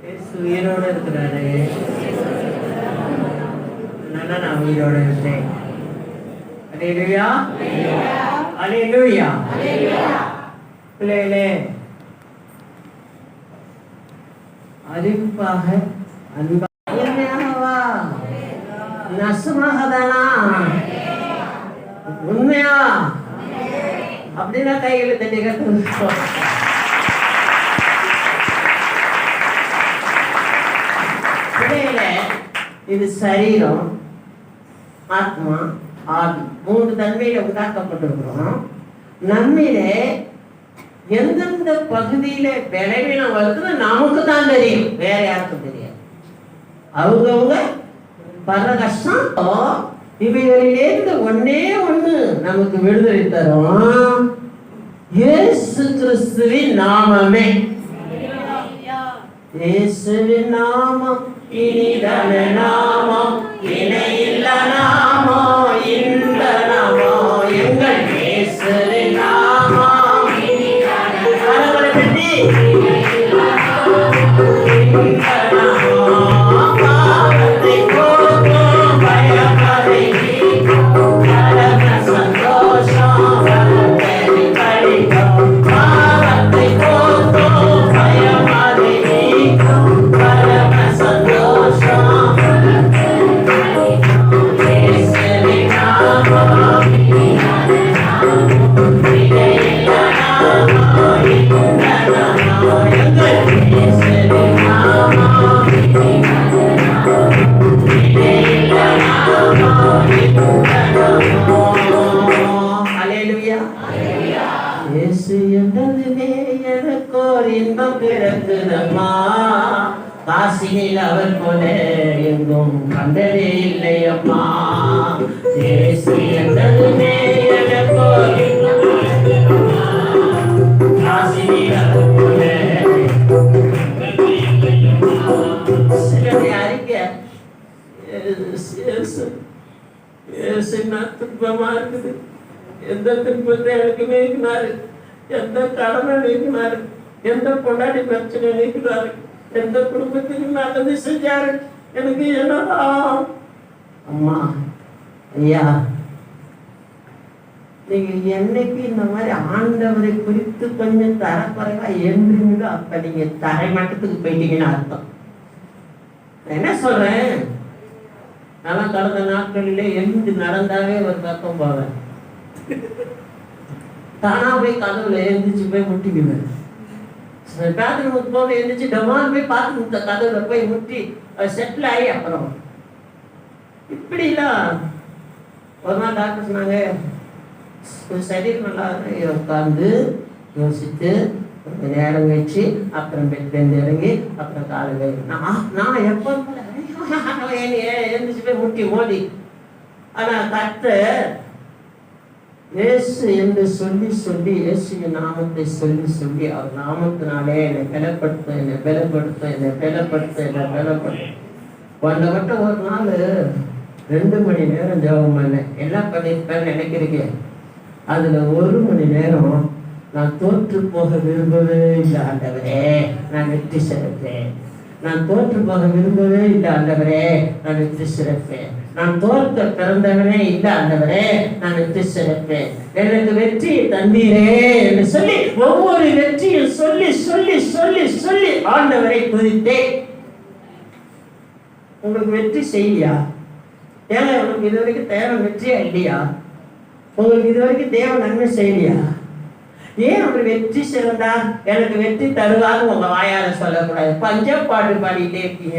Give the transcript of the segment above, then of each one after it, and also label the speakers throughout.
Speaker 1: உயிரோடு இருக்கிறாரு. அதனால நான் உயிரோடு இருந்தேன். அல்லேலூயா, அல்லேலூயா. பிள்ளைகளே, அறிவிப்பாக அன்பாகவா நசமாகதானா உண்மையா அப்படின்னா கைகளை தட்டி கட்டு. இது சரீரம், ஆத்மா, ஆவி, 3 தன்மையில உண்டாக்கப்பட்டிருக்கிறோம். நம்மிலே எந்தெந்த பகுதியில விளைவினம் வருதுன்னு நமக்கு தான் தெரியும், வேற யாருக்கும் தெரியாது. அவங்கவுங்க படுற கஷ்டம் இவைகளிலிருந்து ஒன்னே ஒண்ணு நமக்கு விடுதலை தரும், இயேசு கிறிஸ்துவின் நாமமே. இயேசுவின் நாமம் இனிதான நாமம், இணையில்ல நாமம், இந்த நாமம் எங்கள் இயேசுவின் நாமம். கரங்களை தட்டி பாவத்தை போக்கும், பயமதை நீக்கும், பரம சந்தோஷம் பலிக்கும். பாவத்தை போக்கும், பயமதை நீக்கும், பரம சந்தோஷம் இயேசுவின் நாமம். இணையில்ல நாமம், இந்த நாமம் எங்கள் இயேசுவின் நாமம். இணையில்ல நாமம், இந்த நாமம். அல்லேலூயா. இயேசு என்றதுமே எனக்கோர் இன்பம் பிறக்குதம்மா, காசினில் அவர் போல எங்கும் கண்டதே இல்லையம்மா. இயேசு என்றதுமே எனக்கோர் இன்பம் பிறக்குதம்மா, காசினில் அவர் போல கண்டதே இல்லையம்மா. சிலரை அறிக்க இயேசுன்னா துன்பமா இருக்குது, எந்த துன்பத்தை எனக்கு நீக்கினாரு, எந்த கடமை நீக்கினாரு, எந்த பொண்டாட்டி பிரச்சனை நீக்கினாரு, எந்த குடும்பத்துக்கு நல்லது செஞ்சாரு, எனக்கு என்னடா அம்மா ஐயா. நீங்க என்னைக்கு இந்த மாதிரி ஆண்டவரை குறித்து கொஞ்சம் தரக்குறைவா என்றீங்களோ அப்ப நீங்க தரை மட்டத்துக்கு போயிட்டீங்கன்னு அர்த்தம். என்ன சொல்றேன், நான் கடந்த நாட்களிலே எழுந்து நடந்தாவே ஒரு பக்கம் போவேன், தானா போய் கதவுல எழுந்திரிச்சு போய் முட்டிக்குவேன். பாத்ரூமுக்கு போக எழுந்திரிச்சு டமால் போய் பாத்ரூம் கதவுல போய் முட்டி செட்டில் ஆகி அப்புறம் இப்படிலாம். ஒரு நாள் டாக்டர் சொன்னாங்க, சரீரம் நல்லா உட்கார்ந்து யோசித்து கொஞ்சம் நேரம் வச்சு அப்புறம் பெட்லேருந்து இறங்கி அப்புறம் காலை நான் எப்போ எழுந்திரிச்சு போய் முட்டி மோதி. ஆனா கர்த்தர் இயேசு என்று சொல்லி சொல்லி இயேசுவின் நாமத்தை சொல்லி சொல்லி அவர் நாமத்தினாலே என்னை பலப்படுத்த என்னை பலப்படுத்த என்னை பலப்படுத்த என்னை பலப்படுத்த. கொண்ட மட்டும் ஒரு நாள் 2 மணி நேரம் ஜெபம் பண்ணேன். எல்லாம் பண்ணிருப்பேன்னு நினைக்கிறீங்க. அதுல 1 மணி நேரம் நான் தோற்று போக விரும்பவே இல்லை ஆண்டவரே, நான் வெற்றி சிறப்பேன். நான் தோற்று போக விரும்பவே இல்லை ஆண்டவரே, நான் வெற்றி சிறப்பேன். நான் தோற்க பிறந்தவனே இல்லை ஆண்டவரே, நான் வெற்றி சிறப்பேன். எனக்கு வெற்றியை தந்தீரே என்று சொல்லி ஒவ்வொரு வெற்றியும் சொல்லி சொல்லி சொல்லி சொல்லி ஆண்டவரை துதித்தேன். உங்களுக்கு வெற்றி செய்யலையா? ஏன்னா உங்களுக்கு இது வரைக்கும் தேவன் வெற்றியா இல்லையா? உங்களுக்கு இது வரைக்கும் தேவன் நன்மை செய்யலையா? ஏன் அவர் வெற்றி சிறந்தார், எனக்கு வெற்றி தருவாரு உங்க வாயால சொல்லக்கூடாது. பஞ்சப்பாடு பாடிட்டே இருக்கீங்க.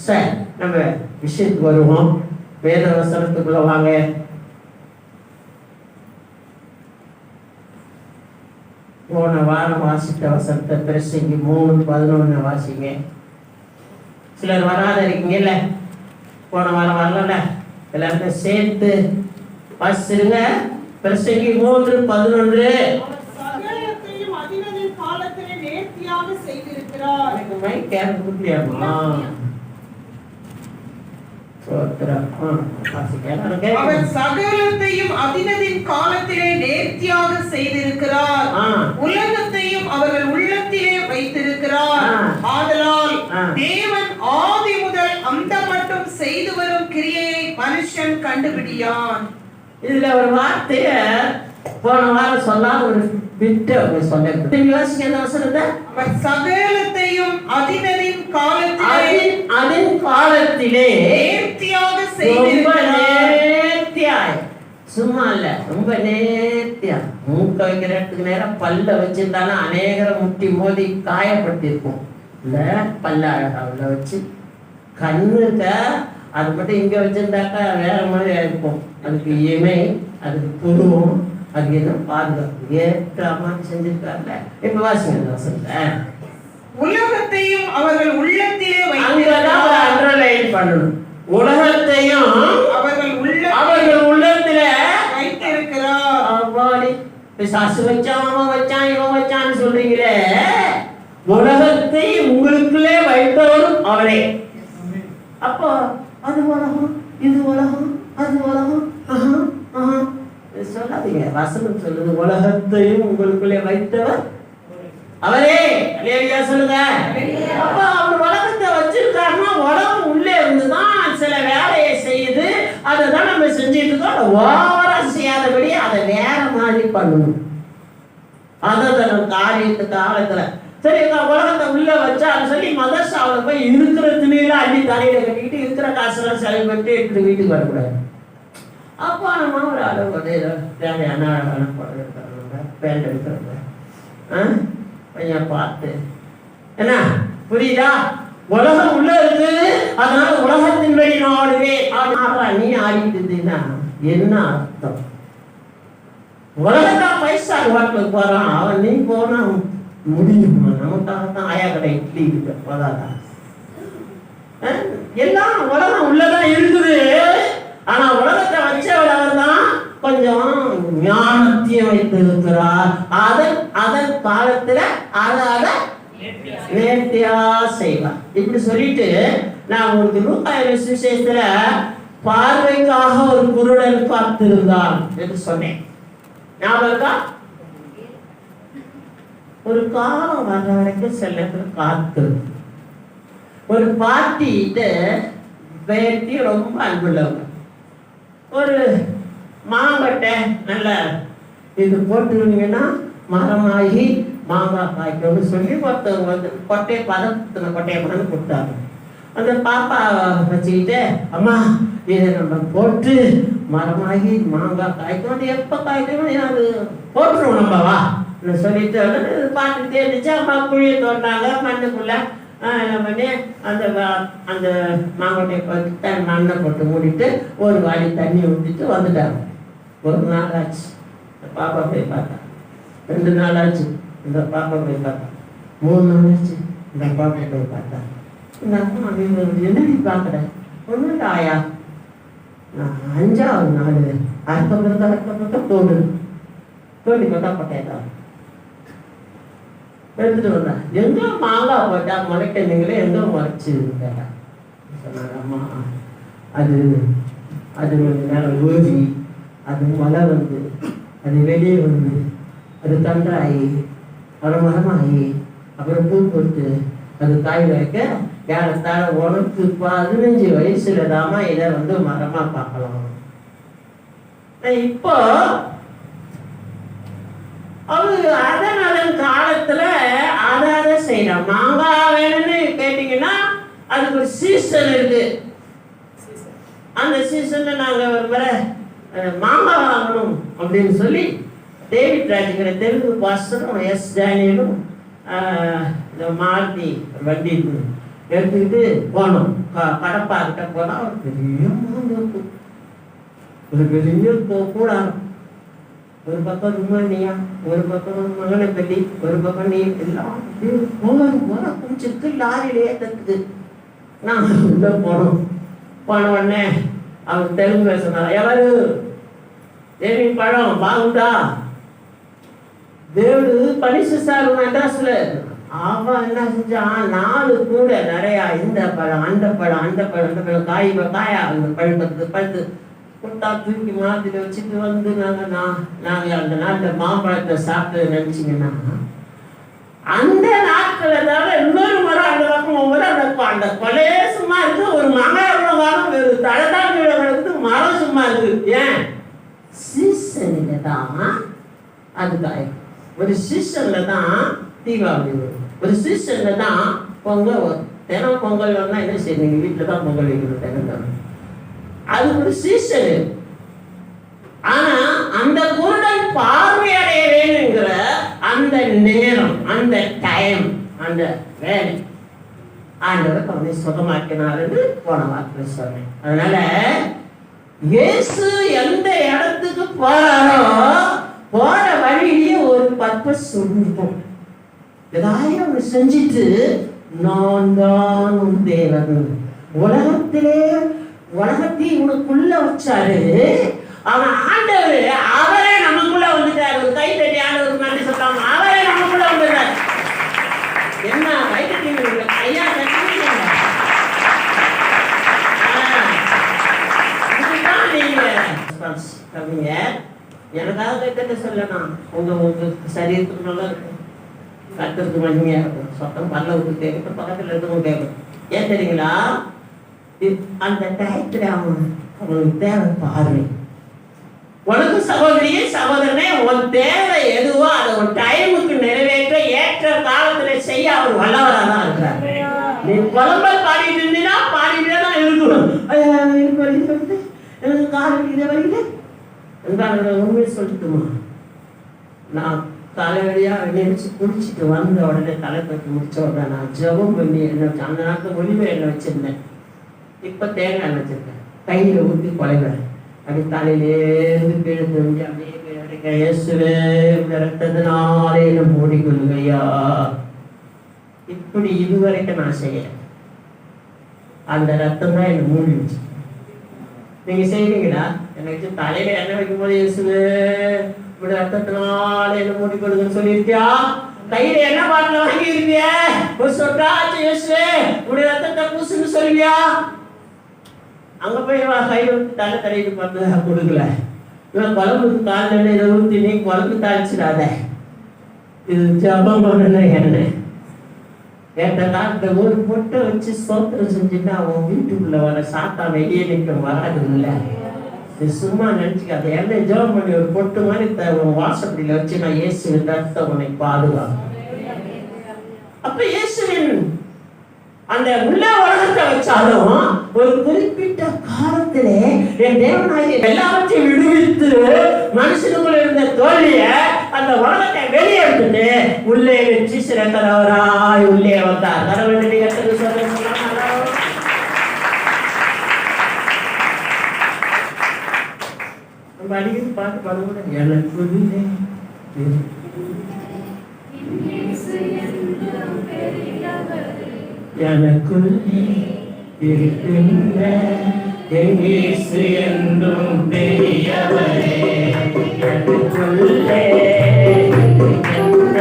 Speaker 1: சார், நம்ம விஷயத்துக்கு வருவோம். வேத வசனத்துக்குள்ள வாங்க. போன வாரம் வாசித்த வசனத்தை பிரசங்கி 3:11 வாசிங்க. சிலர் வராத இருக்கீங்கல்ல, போன வாரம் வரல, எல்லாருக்கும் சேர்த்து வாசிருங்க. பிரசங்கி 3:11.
Speaker 2: அவர் சகலத்தையும் அதினதின் காலத்திலே நேர்த்தியாக செய்திருக்கிறார், உலகத்தையும் அவர்கள் உள்ளத்திலே வைத்திருக்கிறார். ஆதலால் கண்டுபிடியான்.
Speaker 1: இதுல ஒரு வார்த்தைய போன வாரம் சொல்லாத ஒரு விட்டு அவங்க சொன்ன யோசிக்க என்ன வசனத்தை,
Speaker 2: அவர் சகலத்தையும் அதினதின்
Speaker 1: காலத்திலே
Speaker 2: நேர்த்தியாக செய்திருக்கிறார்.
Speaker 1: நேர்த்தியாய், சும்மா இல்ல, ரொம்ப நேர்த்தியா. மூக்க வைக்கிற இடத்துக்கு நேரம் பல்ல வச்சிருந்தாலும் அநேகரை முட்டி மோதி காயப்பட்டிருக்கும். இல்ல பல்ல அழகா வச்சு கண்ணுக்க அது மட்டும் இங்க வச்சிருந்தாக்கா வேற மாதிரி இருக்கும். அதுக்கு இமை, அதுக்கு புருவம், அதுக்கு என்ன பாதுகாப்பு ஏற்ற மாதிரி செஞ்சிருக்காருல்ல. இப்ப வாசிங்க வசனத்தை.
Speaker 2: உலகத்தையும் அவர்கள் உள்ளத்திலே
Speaker 1: அண்டர்லைன் பண்ணணும். உலகத்தையும் அவர்கள் உள்ளத்திலே
Speaker 2: வைத்திருக்கிறார்.
Speaker 1: பிசாசு வச்சான், அவன் வச்சான், இவன் வச்சான்னு சொல்றீங்களே, உலகத்தை உங்களுக்குள்ளே வைத்தவரும் அவரே. அப்போ அது உலகம், இது உலகம், அது உலகம் சொல்லாதீங்க. வசனம் சொல்லுது உலகத்தையும் உங்களுக்குள்ளே வைத்தவர் அவரே. அல்லேலூயா சொல்லுங்க. அப்ப அவர் உலகத்தை வச்சிருக்காருன்னா உலகம் உள்ளே இருந்துதான் சில வேலையை செய்யுது. அதை தான் நம்ம செஞ்சுட்டு இருக்கோம். ஓவரா செய்யாதபடி அதை வேற மாதிரி பண்ணணும். அதை காரியத்துக்கு காலத்துல சரி உலகத்தை உள்ள வச்சா அதை சொல்லி மதர்சாவில் போய் இருக்கிற துணியில அள்ளி தலையில கட்டிக்கிட்டு இருக்கிற காசெல்லாம் செலவு பண்ணிட்டு எடுத்து வீட்டுக்கு வரக்கூடாது. அப்போ நம்ம ஒரு அளவு தேவையான அழகான படம் எடுக்கிறவங்க, பேண்ட் எடுக்கிறவங்க கொஞ்சம் பார்த்து என்ன புரியுதா? உலகம் உள்ள இருக்குது, அதனால உலகத்தின் வழி நாடுவேன். நீ ஆடிட்டுன்னா என்ன அர்த்தம்? உலகத்தான் பைசா வாட்டுக்கு போறான் அவன். நீ போனா முடியுமா? நமக்காகத்தான் ஆயா கடை இட்லி போதாதான். எல்லாம் உலகம் உள்ளதான் இருக்குது. ஆனா உலகத்தை வச்சவர் அவர் தான் கொஞ்சம் ஞானத்தையும் வைத்திருக்கிறார். அதன் காலத்துல அதை நேர்த்தியா செய்வார். இப்படி சொல்லிட்டு நான் உங்களுக்கு லூக்கா விசேஷத்துல பார்வைக்காக ஒரு குருடன் காத்திருந்தான் என்று சொன்னேன். ஞாபகம்? ஒரு காலம் வர்ற வரைக்கும் சில காத்து ஒரு பாட்டிட்டு பேத்தி ரொம்ப அன்புள்ளவங்க. ஒரு மாங்கொட்டை நல்ல இது போட்டுருந்தீங்கன்னா மரமாகி மாங்காய் காய்க்கணும்னு சொல்லி ஒருத்தவங்க வந்து கொட்டையை பதத்தின கொட்டையை கொண்டு கொடுத்தாங்க. அந்த பாப்பா வச்சுக்கிட்டு அம்மா இதை நம்ம போட்டு மரமாகி மாங்காய் காய்க்கணும், எப்போ காய்க்கணும் அது போட்டுருவோம் நம்ம வா சொல்லிட்டு பார்த்துட்டே இருந்துச்சு. அம்மா குழியை தோண்டாங்க மண்ணுக்குள்ள பண்ணி அந்த அந்த மாங்கொட்டையை பார்த்து மண்ணை போட்டு மூடிட்டு ஒரு வாடி தண்ணி ஊற்றிட்டு வந்துட்டாங்க. ஒரு நாள் ஆச்சு, பாப்பா போய் பார்த்தா. 2 நாள் ஆச்சு, இந்த பாப்பா போய் பார்த்தா. 3 நாள் ஆச்சு, இந்த பாப்பா போய் பார்த்தா. இந்த அம்மா என்னடி பார்க்குற? ஒன்றும் ஆயா, நான் 5ஆவது நாள் அறுக்கப்பட்ட தோடு தோண்டி பார்த்தா கொட்டையதான் எடுத்துட்டு வந்தேன். எங்கோ மாங்காய் போட்டா முளைக்க நீங்களே எங்கோ முளைச்சு கேட்டா சொன்னாங்க. அம்மா அது அது கொஞ்ச நேரம் ஊறி அது மழை வந்து அது வெளியே வந்து அது தண்டாகி அப்புறம் மரமாகி அப்புறம் பூ போட்டு அது காய் வைக்க ஏறத்தாழ உனக்கு 15 வயசுல தாமா இதை வந்து மரமா பார்க்கலாம். இப்போ அவரு அதன் காலத்துல அதை செய்யறான். மாங்காய் வேணும்னு கேட்டீங்கன்னா அதுக்கு ஒரு சீசன் இருக்கு. அந்த சீசன்ல நாங்க ஒரு முறை மாங்காய் வாங்கணும் அப்படின்னு சொல்லி டேவிட் ராஜுங்கிற தெலுங்கு பாஸ்டரும் எஸ் டேனியலும் மாருதி வண்டி எடுத்துக்கிட்டு போனோம். கடப்பா கிட்ட போனா ஒரு பெரிய மாந்தோப்பு, ஒரு பெரிய கூடாரம். ஒரு பக்கம் ருமானியா, ஒரு பக்கம் மகனப்பள்ளி, ஒரு பக்கம் நீ எல்லாம் போற குடிச்சிருக்கு லாரியிலே ஏற்றுக்குது. நாங்கள் உள்ள போனோம். போன உடனே அவர் தெலுங்கு பேசுனாரா, எவரு ஏமி பழம் பாகுண்டா தேவடு பரிசுசாரு மெட்ராஸ்ல. அவன் என்ன செஞ்சான், 4 கூட நிறையா இந்த பழம் அந்த பழம் அந்த பழம் அந்த பழம் காயா அந்த பழுத்து கொடுத்தா தூக்கி மாதிரி வச்சுட்டு வந்து நாங்கள் அந்த நாட்டில் மாம்பழத்தை சாப்பிட்டு நினைச்சிங்கன்னா அந்த நாட்களை தவிர இன்னொரு முறை அந்த பக்கம் ஒவ்வொரு அந்த கொலையே சும்மா இருக்கு. ஒரு மரம் எவ்வளோ வாரம் தழதான் கிழக்கு மரம் சும்மா அது. ஏன்? சீசன்ல தான் அது காயும். ஒரு சீசன்ல தான் தீபாவளி வரும், ஒரு சீசன்ல தான் பொங்கல் வரும். தினம் பொங்கல் வரனா என்ன செய்வீங்க? வீட்டில் தான் பொங்கல் வைக்கணும் தினம் தான். அது ஒரு சீசனு. ஆனா அந்த குருடன் பார்வையடைய வேணுங்கிற அந்த நேரம், அந்த டைம், அந்த வேலை ஆண்டவர் அவனை சுகமாக்கினாருன்னு போன வார்த்தை சொன்னேன். அதனால இயேசு எந்த இடத்துக்கு போறாரோ போற வழியிலேயே ஒரு பர்பஸ் இருக்கும். ஏதாவது ஒன்று செஞ்சுட்டு நான் தான் உன் தேவன், உலகத்தை உனக்குள்ள வச்சாரு. அவன் ஆண்டவர் அவரே நமக்குள்ள வந்துட்டாரு. ஒரு கை தட்டி ஆண்டவருக்கு நன்றி சொல்றாங்க. அவரே நமக்குள்ள வந்துட்டாரு. என்ன கை தட்டி ஐயா தட்டிங்க. இதுதான் நீங்க எனக்காக கை தட்ட சொல்லணும். உங்க சரீரத்துக்கு நல்லா இருக்கும், கத்துறதுக்கு மகிமையா இருக்கும். சொத்தம் பல்ல விட்டு கேட்கும், பக்கத்துல இருக்கவும் கேட்கும். ஏன் தெரியுங்களா? அந்த டயத்துல அவனுக்கு தேவை பார்வை. உனக்கு சகோதரியே சகோதரனே, உன் தேவை எதுவோ அதை ஒரு டைமுக்கு நிறைவேற்ற ஏற்ற காலத்துல செய்ய அவர் வல்லவராக தான் இருக்கிறார். நீ புலம்பல் பாடிட்டு இருந்தீங்கன்னா பாடிட்டே தான் இருக்கணும். எனக்கு வழி சொல்லிட்டு எனக்கு காலையில் இதை வழியில உண்மையை சொல்லட்டுமா? நான் தலைவலியா நினைச்சு குளிச்சுட்டு வந்த உடனே தலை கட்டி முடிச்ச உடனே நான் ஜபம் பண்ணி என்ன அந்த நாட்டு ஒளிவை என்ன வச்சிருந்தேன். இப்ப தேங்காய் எண்ணெய் வச்சிருக்கேன். கையில ஊற்றி குலைவேன். அப்படி தலையிலேருந்து பிழுந்து அப்படியே இயேசுவே ரத்தத்தினாலே மூடிக்கொள்ளுங்கய்யா. இப்படி இதுவரைக்கும் நான் செய்யறேன். அந்த ரத்தம் தான் என்ன மூடி வச்சு. நீங்க செய்வீங்களா? எனக்கு தலையில எண்ணெய் வைக்கும் போது இயேசுவே இப்படி ரத்தத்தினாலே என்ன மூடிக்கொள்ளுங்கன்னு சொல்லியிருக்கியா? கையில என்ன பாட்டில் வாங்கியிருக்கிய? ஒரு சொட்டாச்சு இயேசுவே இப்படி ரத்தத்தை பூசுன்னு சொல்லுவியா? அங்க போய் கையில் ஊற்றி தலை தடையிட்டு பார்த்து கொடுக்கல. இவன் குழம்புக்கு காலில் இதை ஊற்றி நீ குழம்பு தாளிச்சிடாத. இது ஜபம் பண்ண எண்ணெய். ஏற்ற காலத்துல ஒரு பொட்டை வச்சு சோத்திரம் செஞ்சுட்டு அவன் வீட்டுக்குள்ள வர சாத்தா வெளியே நிற்க வராது இல்லை. இது சும்மா நினைச்சுக்காத. எண்ணெய் ஜபம் பண்ணி ஒரு பொட்டு மாதிரி உன் வாசப்படியில வச்சு நான் இயேசுவின் ரத்தம் உன்னை பாதுகாப்பு. அப்ப இயேசுவின் அந்த உள்ள உலகத்தை வச்சாலும் ஒரு குறிப்பிட்ட காலத்திலே என் தேவனாகிய எல்லாவற்றையும் விடுவித்து மனுஷனுக்குள்ள இருந்த தோல்விய அந்த உலகத்தை வெளியே எடுத்துட்டு உள்ளே வச்சு சிறந்தவராய் உள்ளே வந்தார். கடவுள் கற்றுக்கு சொல்ல நம்ம அடிக்கடி பாட்டு பாடுவோம். எனக்கு எனக்குள்ளே இருக்கின்ற இயேசு என்றும் பெரியவரே, எனக்குள்ளே இருக்கின்ற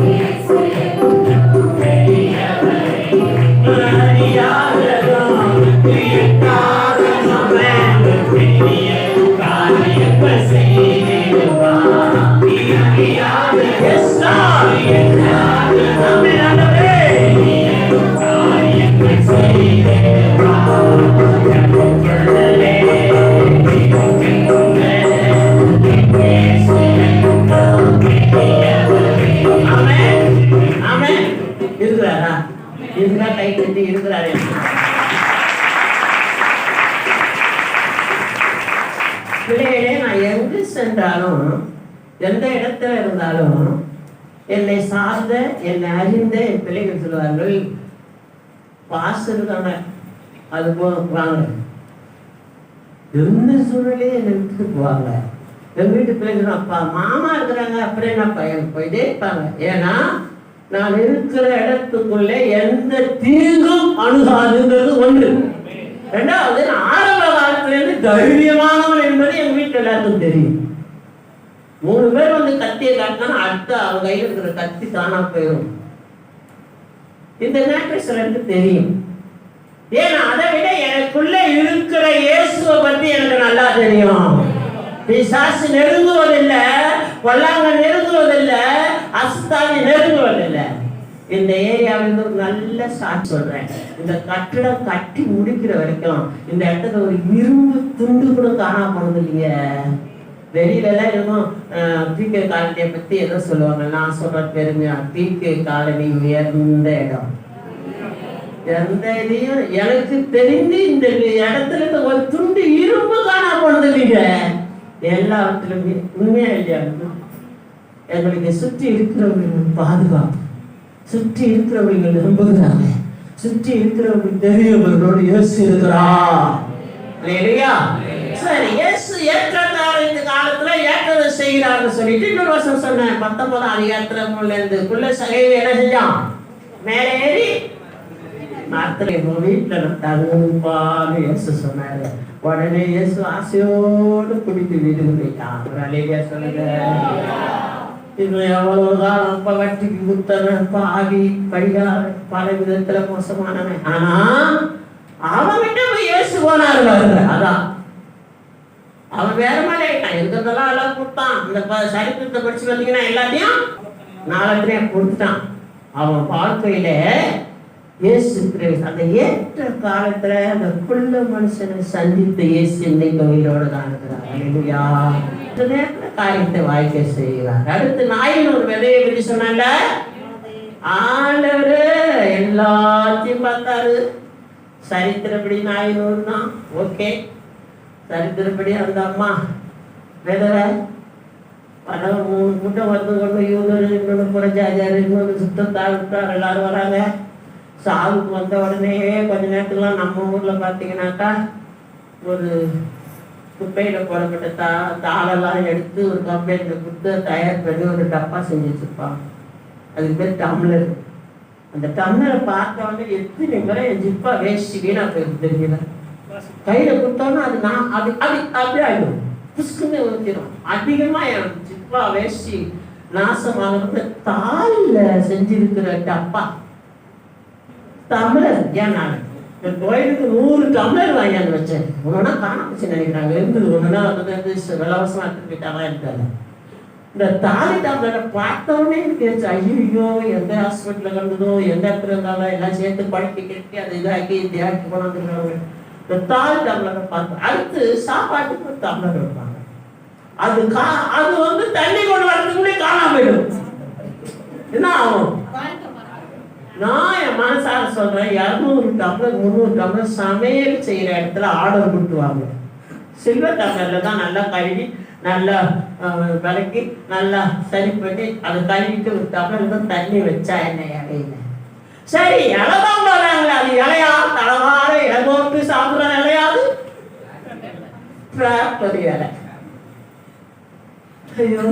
Speaker 1: இயேசு என்றும் பெரியவரே, அறியாததும் கேட்காததும் பெரிய காரியங்கள் செய்திடுவார். இருக்கிறாரா? இருந்தா கை கட்டி இருக்கிறாரு. பிள்ளைகளே, நான் எங்கு சென்றாலும் எந்த இடத்துல இருந்தாலும் என்னை சார்ந்த என்னை அறிந்த என் பிள்ளைகள் சொல்லுவார்கள், பாசு இருக்காங்க அது வாங்க. எந்த சூழ்நிலையும் என்னை விட்டுட்டு போவாங்க. என் வீட்டு பிள்ளைங்க அப்பா மாமா இருக்கிறாங்க அப்புறம் என்னப்பா எனக்கு போயிட்டே இருப்பாங்க. ஏன்னா நான் இருக்கிற இடத்துக்குள்ளே எந்த தீங்கும் அணுகாதுங்கிறது ஒன்று. ரெண்டாவது, நான் ஆரம்ப காலத்திலிருந்து தைரியமானவன் என்பது எங்க வீட்டில் எல்லாருக்கும் தெரியும். 3 பேர் வந்து கத்தியை காட்டினா அடுத்த அவங்க கையில் இருக்கிற கத்தி தானா போயிடும். இந்த நேரத்தில் சிலருக்கு தெரியும். ஏன்னா அதை விட எனக்குள்ள இருக்கிற இயேசுவை பத்தி எனக்கு நல்லா தெரியும். பிசாசு நெருங்குவதில்லை, கொல்லாங்க நெருங்குவதில்லை, அசுத்தாவி நெருங்குவதில்லை. இந்த ஏரியாவில் ஒரு நல்ல சாட்சி சொல்றேன். இந்த கட்டிடம் கட்டி முடிக்கிற வரைக்கும் இந்த இடத்துல ஒரு இரும்பு துண்டு கூட காணாம போனது இல்லைங்க. வெளியில எல்லாம் இன்னும் பிகே காலனியை பத்தி எதோ சொல்லுவாங்க. நான் சொல்ற பெருமையா, பிகே காலனி உயர்ந்த இடம். எந்த இதையும் எனக்கு தெரிஞ்சு இந்த இடத்துல ஒரு துண்டு இரும்பு காணாம போனது இல்லைங்க. எல்லாத்துலயுமே உண்மையா இல்லையா? எங்களுக்கு சுற்றி இருக்கிறவங்களுக்கு பாதுகாப்பு, சுற்றி இருக்கிறவங்க நம்புகிறாங்க, சுற்றி இருக்கிறவங்க தெரியவர்களோடு இயேசு இருக்கிறா. இல்லையா? சரி, இயேசு ஏற்றத்தாழ இந்த காலத்துல ஏற்றதை செய்கிறான்னு சொல்லிட்டு இன்னொரு வருஷம் சொன்னேன். 19ஆம் அதிகாரத்துல இருந்து சகையை என்ன செஞ்சான்? மேலே ஏறி நாட்களை வீட்டுல தகுப்பான்னு இயேசு சொன்னாரு. உடனே இயேசு ஆசையோடு குடித்து வீட்டுக்கு போயிட்டான். அலையா சொல்லுங்க. இன்னும் எவ்வளவு காலம் இப்ப வட்டிக்கு குத்தவன், பாவி, பழிகார, பல விதத்துல மோசமானவன். ஆனா அவன்கிட்ட போய் இயேசு போனாரு பாருங்க. அதான் அவன் வேற மாதிரி ஆயிட்டான். இருக்கிறதெல்லாம் எல்லாம் கொடுத்தான். இந்த சரித்திரத்தை படிச்சு பார்த்தீங்கன்னா எல்லாத்தையும் நாளத்திலே கொடுத்துட்டான். அவன் வாழ்க்கையில இயேசு கிறிஸ்து அந்த ஏற்ற காலத்துல அந்த குள்ள மனுஷனை சந்தித்த இயேசு இன்னைக்கு உயிரோடு தான் இருக்கிறார். அல்லேலூயா. காரியத்தை வாய்க்க செய்கிறார். அடுத்து நாயின் ஒரு விதையை பற்றி சொன்னால ஆண்டவரு எல்லாத்தையும் பார்த்தாரு. சரித்திரப்படி நாயினூறு தான். ஓகே, சரித்திரப்படி அந்த அம்மா விதவை படம் 3 முட்டை வந்து கொண்டு இவங்க இன்னொன்று புரட்சாச்சாரு, இன்னொரு சுத்தத்தாழ்த்தார் எல்லாரும் வராங்க. சாவுக்கு வந்த உடனே கொஞ்ச நேரத்துக்குலாம் நம்ம ஊர்ல பார்த்தீங்கன்னாக்கா ஒரு குப்பையில போடப்பட்ட தாளெல்லாம் எடுத்து ஒரு கம்பெனியில் கொடுத்து தயார் பண்ணி ஒரு டப்பா செஞ்சு வச்சிருப்பாங்க. அதுக்கு பேர் டம்ளர். அந்த டம்ளரை பார்த்த உடனே எத்தனை முறை என் ஜிப்பா வேஸ்ட் வீணா போயிருக்கு தெரியல. கையில கொடுத்தோன்னா அது நான் அது அது அப்படியே ஆயிடும், புஷ்குன்னு ஊற்றிடும். அதிகமா என் ஜிப்பா வேஸ்ட் நாசமாக தாளில செஞ்சிருக்கிற டப்பா டம்ளர். ஏன் நான் கோயிலுக்கு 100 டம்ளர் வாங்கியாந்து வச்சேன். ஒன்றுனா காணாமச்சு நினைக்கிறாங்க. இருந்தது ஒன்றுனா வந்து இலவசமாக எடுத்துட்டு போயிட்டாலாம் இருக்காங்க. இந்த தாலி டம்ளரை பார்த்தோன்னே எனக்கு ஐயோ எந்த ஹாஸ்பிட்டலில் கண்டதோ எந்த இடத்துல இருந்தாலும் எல்லாம் சேர்த்து பழக்கி கட்டி அதை இதாக்கி தியாக்கி கொண்டாந்துருக்காங்க. இந்த தாலி டம்ளரை பார்த்து அடுத்து சாப்பாட்டுக்கு ஒரு டம்ளர் வைப்பாங்க. அது வந்து தண்ணி கொண்டு வரதுக்குள்ளே காணாம போயிடும். என்ன ஆகும்? நான் என் மனசார சொல்றேன், 200 டம்ளர் 300 டம்ளர் சமையல் செய்யற இடத்துல ஆர்டர் கொடுத்துவாங்க. சில்வர் டம்ளர்ல தான் நல்லா கழுவி நல்லா விளக்கி நல்லா சரி பண்ணி அதை கழுவிட்டு ஒரு டம்ளர் தண்ணி வச்சா என்ன இலையில. சரி, இலைதான் போறாங்களே, அது இலையா? தளவார இலகோட்டு சாப்பிடுற இலையாது இலை. ஐயோ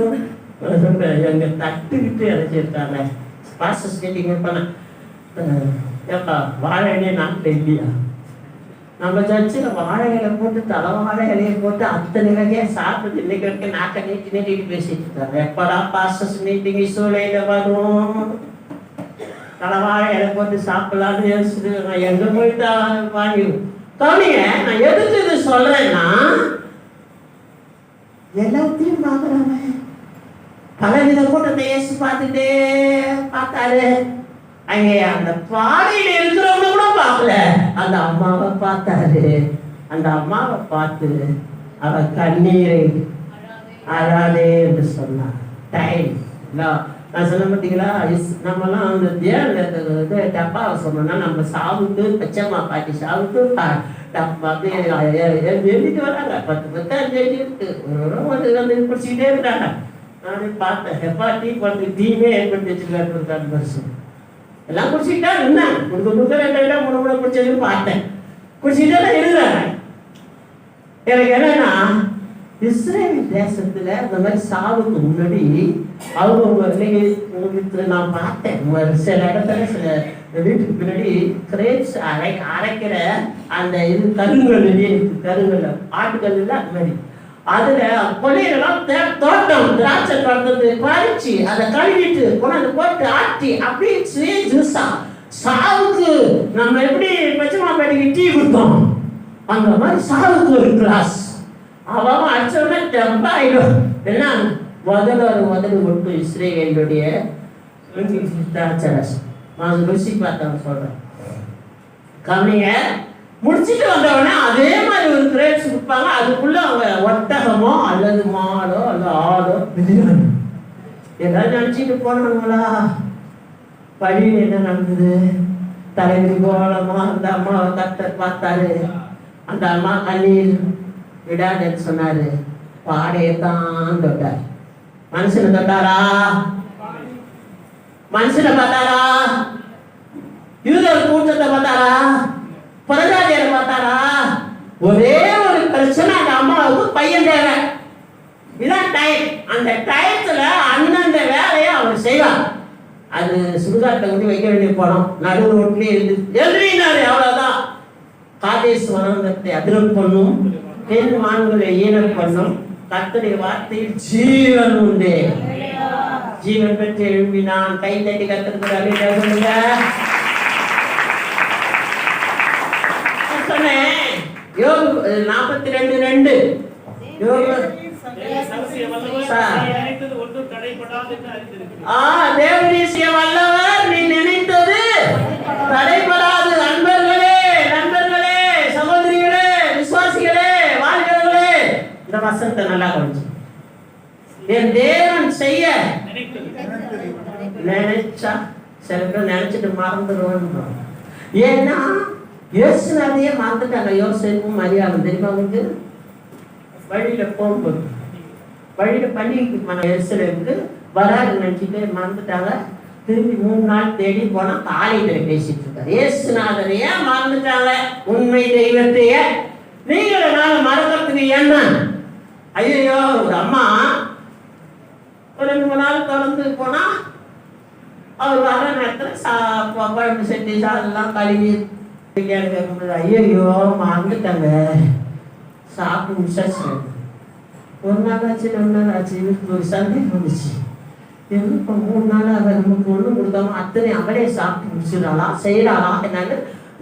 Speaker 1: எங்க தட்டுக்கிட்டு இலைச்சிருக்காங்க. பாசஸ் கேட்டீங்க பண்ண ஏப்பா வாழை இலையே நாட்டில் இல்லையா? நம்ம சர்ச்சில் வாழை இலை போட்டு தலைவாழை இலையை போட்டு அத்தனை வகையா சாப்பிட்டு இன்னைக்கு வரைக்கும் நாட்டை நீட்டிட்டு பேசிட்டு இருக்காங்க. எப்படா பாஸ்டர்ஸ் மீட்டிங் சூழல வரும்? தலைவாழை இலை போட்டு சாப்பிடலான்னு யோசிச்சுட்டு நான் எங்க போயிட்டு வாங்கிடும். கவனிங்க, நான் எதுக்கு இது சொல்றேன்னா எல்லாத்தையும் பார்க்குறாங்க. பலவித கூட்டத்தை இயேசு பார்த்துட்டே பார்த்தாரு. அங்கே அந்த பாறையில இருக்கிறவங்க கூட பார்க்கல, அந்த அம்மாவை பார்த்தாரு. அந்த அம்மாவை பார்த்து அவ கண்ணீரை அழாதே என்று சொன்னார். டைம் நான் சொல்ல மாட்டீங்களா? நம்மலாம் அந்த தியானத்தை டப்பாவை சொன்னோம்னா நம்ம சாவுக்கு பச்சைமா பாட்டி சாவுக்கு எழுதிட்டு வராங்க. 10 எழுதி இருக்கு. வந்து பிடிச்சிக்கிட்டே இருக்காங்க. நானே பார்த்தேன். ஹெப்பாட்டி கொஞ்சம் தீமே ஏற்படுத்தி வச்சிருக்காரு வருஷம் எல்லாம் குடிச்சிக்கிட்டா இருந்தாங்க. கொடுக்க 2 3 குடிச்சதுன்னு பார்த்தேன். குடிச்சிக்கிட்டே தான் இருந்தாங்க. எனக்கு என்னன்னா இஸ்ரேல் தேசத்துல இந்த மாதிரி சாவுக்கு முன்னாடி அவங்க நான் பார்த்தேன். சில இடத்துல சில வீட்டுக்கு பின்னாடி கிரேப்ஸ் அரைக்கிற அந்த இது கருங்கல் கருங்கல் ஆட்டுக்கல் இல்லை அந்த மாதிரி அதுல கொள்ளையெல்லாம் தோட்டம் திராட்சை தோட்டத்தை பறிச்சு அதை கழுவிட்டு கொண்டாந்து போட்டு ஆட்டி அப்படியே ஜூஸா சாவுக்கு நம்ம எப்படி பச்சைமாப்பேட்டைக்கு டீ கொடுத்தோம் அந்த மாதிரி சாவுக்கு ஒரு கிளாஸ் அவன் அடிச்சோடனே ரொம்ப ஆயிடும். என்ன முதல்ல ஒரு முதல் ஒட்டு இஸ்ரேலுடைய திராட்சை ரசம் நான் ருசி பார்த்தவன் சொல்றேன். கவனிங்க, முடிச்சுட்டு வந்தவொடனே அதே மாதிரி ஒரு கிரேப்ஸ் கொடுப்பாங்க. அதுக்குள்ள அவங்க ஒட்டகமோ அல்லது மாடோ அல்லது ஆடோ ஏதாவது நினைச்சிட்டு போனாங்களா? வழியில் என்ன நடந்தது? தலைவி கோலமா அந்த அம்மாவை கத்தர் பார்த்தாரு. அந்த அம்மா கண்ணீர் விடாதுன்னு சொன்னாரு. பாடையத்தான் தொட்டார். மனுஷனை தொட்டாரா? மனுஷனை பார்த்தாரா? யூதர் கூட்டத்தை பார்த்தாரா? புறஜாதியரை பார்த்தாரா? ஒரே ஒரு பிரச்சனை, அந்த அம்மாவுக்கு பையன் தேவை. இதான் டைம். அந்த டயத்துல அந்தந்த வேலையை அவர் செய்வார். அது சுடுகாட்டை கொண்டு வைக்க வேண்டிய படம் நடு ரோட்லயே எழுதினாரு. அவ்வளவுதான். காதேஸ் வனத்தை அதிரம் பண்ணும், பெண் மான்களை ஈனம் பண்ணும், கர்த்தருடைய வார்த்தையில் ஜீவன் உண்டு. ஜீவன் பெற்று எழுப்பினான். கை தட்டி கத்திருக்கிறார். சொல்லுங்க. சொன்னேன் யோபு 42:2. யோபு தேவனீசிய வல்லவர், நீ நினைத்தது தடைபடாது. நண்பர்களே, நண்பர்களே, சகோதரிகளே, விசுவாசிகளே, வாழ்களே, இந்த வசனத்தை நல்லா கவனிச்சு. என் தேவன் செய்ய நினைச்சா சில பேர் நினைச்சிட்டு மறந்துடுவோம். ஏன்னா யோசனாதையே மறந்துட்டாங்க. யோசேப்பும் மரியாதை தெரியுமா உங்களுக்கு? வழியில போகும்போது வழியில பள்ளிக்கு எருசலேமுக்கு வராது நினைச்சிட்டு மறந்துட்டாங்க. திரும்பி 3 நாள் தேடி போனா காலையில பேசிட்டு இருக்காரு. இயேசுநாதரையே மறந்துட்டாங்க. உண்மை தெய்வத்தைய நீங்கள நாள மறக்கிறதுக்கு என்ன? ஐயோ, ஒரு அம்மா ஒரு 2 நாள் தொடர்ந்து போனா அவர் வர நேரத்தில் குழம்பு செஞ்சு அதெல்லாம் கழுவி ஐயோ மறந்துட்டாங்க. சாப்பிட்டு முடிச்சாச்சு. ஒரு நாள் ஆச்சு, 2 நாள் ஆச்சு. இவருக்கு ஒரு சந்தேகம் வந்துச்சு. இப்போ 3 நாளாக நமக்கு ஒன்றும் கொடுக்காம அத்தனை அவளே சாப்பிட்டு முடிச்சிடறாளா, செய்யறாளா என்னன்னு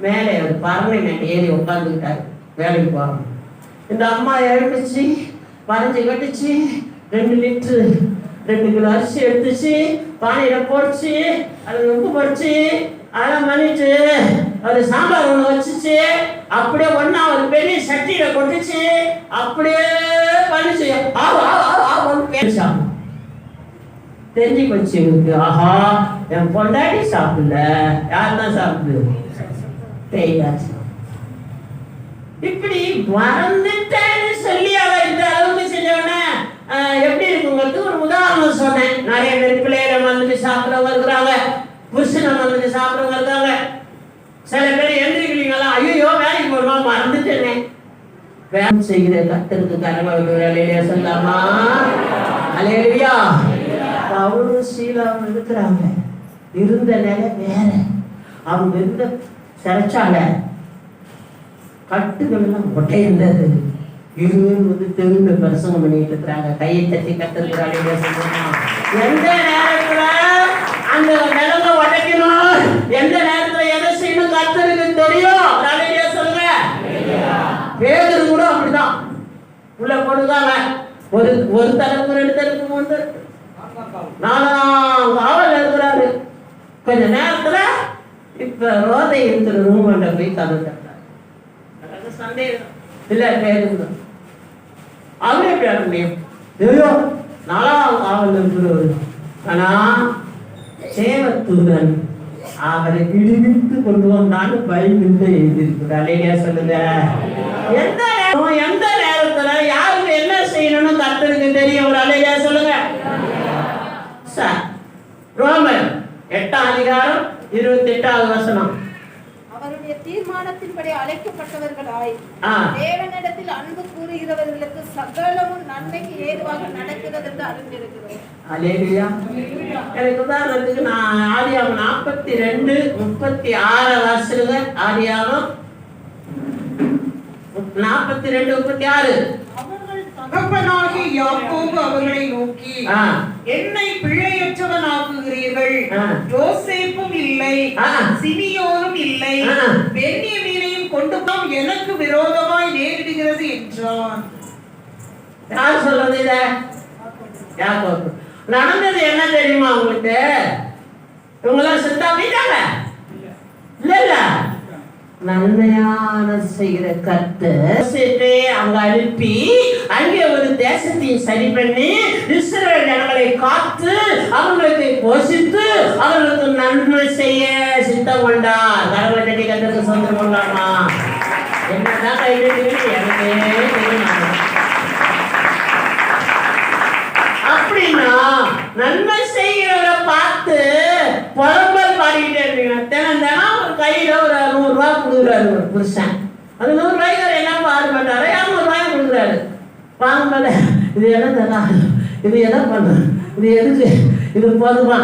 Speaker 1: மேலே ஒரு பறவை மேலே ஏறி உட்காந்துக்கிட்டாரு. வேலைக்கு போகணும். இந்த அம்மா எழுப்பிச்சு வரைஞ்சி கட்டுச்சு. 2 லிட்டரு 2 கிலோ அரிசி எடுத்துச்சு. பானையில போடுச்சு. அது உப்பு போடுச்சு. அதெல்லாம் பண்ணிட்டு ஒரு சாம்பார் ஒண்ணு வச்சுச்சு. அப்படியே ஒன்னா ஒரு பெரிய சட்டியில கொட்டுச்சு. அப்படியே பண்ணிச்சு. தெரிஞ்சு போச்சு இவருக்கு. ஆஹா, என் பொண்டாட்டி சாப்பிடல, யாருதான் சாப்பிடுது? பேயாச்சு. இப்படி மறந்துட்டேன்னு சொல்லி அவ இந்த அளவுக்கு செஞ்சவன எப்படி இருக்குங்கிறது ஒரு உதாரணம் சொன்னேன். நிறைய பேர் பிள்ளைகளை வந்துட்டு சாப்பிடறவங்க இருக்கிறாங்க, புருஷனை வந்துட்டு சாப்பிடறவங்க இருக்காங்க. சில பேர் எழுந்திருக்கிறீங்களா, ஐயோ வேலைக்கு போடுமா மறந்துட்டேனே. வேலை செய்கிற கர்த்தருக்கு கரங்களை சொல்லாமா? அல்லேலூயா. பவுலும் சீலாவும் இருக்கிறாங்க. இருந்த நிலை வேற. அவங்க இருந்த சிறைச்சால கட்டுகள் எல்லாம் ஒட்டையிருந்தது. இருபது தெருந்த பிரசங்கம் பண்ணிட்டு இருக்கிறாங்க. கையை தட்டி கத்துக்கிறாங்க. எந்த நேரத்துல அந்த நிலத்தை உடைக்கணும், எந்த நேரத்துல எதை செய்யணும் கர்த்தருக்கு தெரியும். சொல்லுங்க. பேதுரு கூட அப்படிதான் உள்ள போடுதாங்க. ஒரு தரப்பு 2 தரப்பு 3 தரப்பு 4 காவல் இருக்கிறாரு. கொஞ்ச நேரத்துல இப்ப ரோதை இருக்கிற ரூம் போய் கதை தட்டாரு. சந்தேகம் இல்ல. பேருந்து அவரு எப்படி ஆட முடியும்? ஐயோ 4ஆம் காவல் இருக்கிறவர். ஆனா சேவத்தூதன் அவரை இடிவித்து கொண்டு வந்தான்னு பைபிள்ல எழுதியிருக்கிறார். சொல்லுங்க. எந்த நேரத்துல யாருக்கு என்ன செய்யணும்னு கர்த்தருக்கு தெரியும். ஒரு அலையா சொல்லுங்க. ரோமர் 8ஆம் அதிகாரம் 28வது வசனம்.
Speaker 3: அவருடைய தீர்மானத்தின்படி அழைக்கப்பட்டவர்களாய் தேவனிடத்தில் அன்பு கூறுகிறவர்களுக்கு சகலமும் நன்மைக்கு ஏதுவாக நடக்கிறது என்று அறிந்திருக்கிறோம்.
Speaker 1: அல்லேலூயா. எனக்கு உதாரணத்துக்கு நான் ஆதியாகமம் 42:36 வாசிங்க. ஆதியாகமம் 42:36.
Speaker 2: தகப்பனாகிய யாக்கோபு அவர்களை நோக்கி, என்னை பிள்ளையற்றவனாக்குகிறீர்கள். யோசேப்பும் இல்லை, சிமியோனும் இல்லை, பென்யமீனையும் கொண்டு எனக்கு விரோதமாய் நேரிடுகிறது என்றான்.
Speaker 1: யார் சொல்றது? இத? யாக்கோபு. நடந்தது என்ன தெரியுமா உங்களுக்கு? இவங்கெல்லாம் செத்தா போயிட்டாங்க இல்ல. நன்மையான செய்கிற கர்த்தர் அங்க அனுப்பி அங்கே ஒரு தேசத்தையும் சரி பண்ணி இஸ்ரவேல் ஜனங்களை காத்து அவங்களுக்கு போஷித்து அவர்களுக்கு நன்மை செய்ய சித்தம் கொண்டார். கடவுளை கட்டி கத்தருக்கு சொந்தம் கொண்டாமா? என்னதான் கைவிட்டு எனக்கே தெரியும். அப்படின்னா நன்மை செய்கிறவரை பார்த்து புலம்பல் பாடிக்கிட்டே இருக்கீங்க. தினம் தினம் ஒரு கையில ஒரு 100 ரூபாய் கொடுக்குறாரு ஒரு புருஷன். அது 100 ரூபாய்க்கு எல்லாம் பாட மாட்டாரு, 200 ரூபாய் கொடுக்குறாரு. வாங்கும்போது இது எதை இது எதை பண்ண, இது எதுக்கு, இது போதுமா?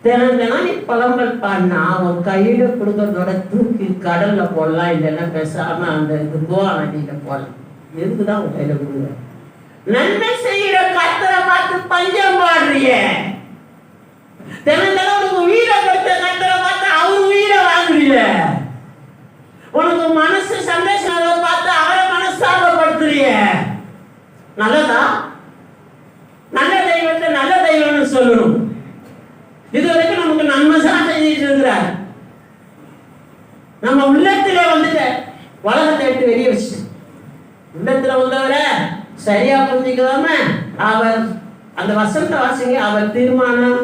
Speaker 1: தினம் தினம் நீ புலம்பல் பாடினா அவன் கையில கொடுக்கறதோட தூக்கி கடல்ல போடலாம், இல்லைன்னா பேசாம அந்த இது கோவா நதியில போடலாம். எதுக்குதான் உன் கையில கொடுக்குற? நன்மை செய்கிற கர்த்தரை பார்த்து பஞ்சம் பாடுறிய. தினம் தினம் உனக்கு உயிரை கொடுத்த கர்த்தரை பார்த்து அவர் உயிரை வாங்குறிய. உனக்கு மனசு சந்தோஷம் பார்த்து அவரை மனசாபப்படுத்துறிய. நல்லதா? நல்ல தெய்வத்தை நல்ல தெய்வம்னு சொல்லணும். இதுவரைக்கும் நமக்கு நன்மை தான் செஞ்சிட்டு இருக்கிறார். நம்ம உள்ளத்துல வந்துட்ட உலகத்தை விட்டு வெளியே வச்சு உள்ளத்துல வந்தவரை சரியா புரிஞ்சுக்காம அவர் அந்த வசந்த வாசிங்க அவர் தீர்மானம்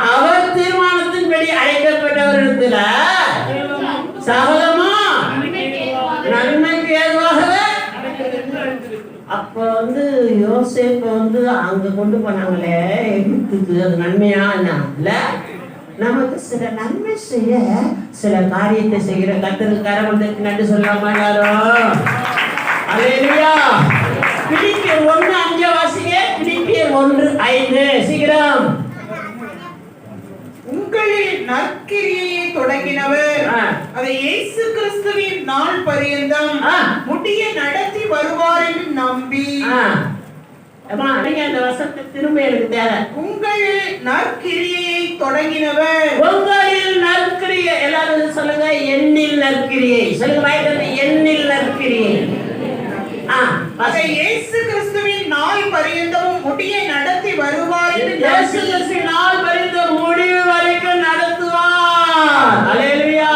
Speaker 1: அவர் தீர்மானத்தின்படி அழைக்கப்பட்டவரிடத்துல சகலமா நன்மைக்கு ஏதுவாகவே. அப்ப யோசேப்பை அங்க கொண்டு போனாங்களே எகிப்துக்கு, அது நன்மையா இல்ல? நமக்கு சில நன்மை செய்ய சில காரியத்தை செய்கிற கர்த்தருக்கு கரவந்தற்கு நன்றி சொல்லாம எல்லாரும் அல்லேலூயா. பிலிப்பியர் 1:5 வாசிங்க. பிலிப்பியர் 1:5 சீக்கிரம்.
Speaker 2: உங்களில் நற்கிரியையை தொடங்கினவர் அதை இயேசு கிறிஸ்துவின் நாள் பரியந்தம் முடிய நடத்தி வருவார் என்று நம்பி.
Speaker 1: நீங்க அந்த வசனத்தை திரும்ப எனக்கு தேவை.
Speaker 2: உங்களில் நற்கிரியையை தொடங்கினவர்.
Speaker 1: உங்களில் நற்கிரியை எல்லாரும் சொல்லுங்க. எண்ணில் நற்கிரியை சொல்லுங்க. எண்ணில் நற்கிரியை
Speaker 2: அதை இயேசு கிறிஸ்துவின் நாள் பரியந்தமும் முடிய நடத்தி வருவார் என்று
Speaker 1: இயேசு கிறிஸ்துவின் நாள் பரியந்தம் முடிவு வரைக்கும் நடத்துவார். அல்லேலூயா.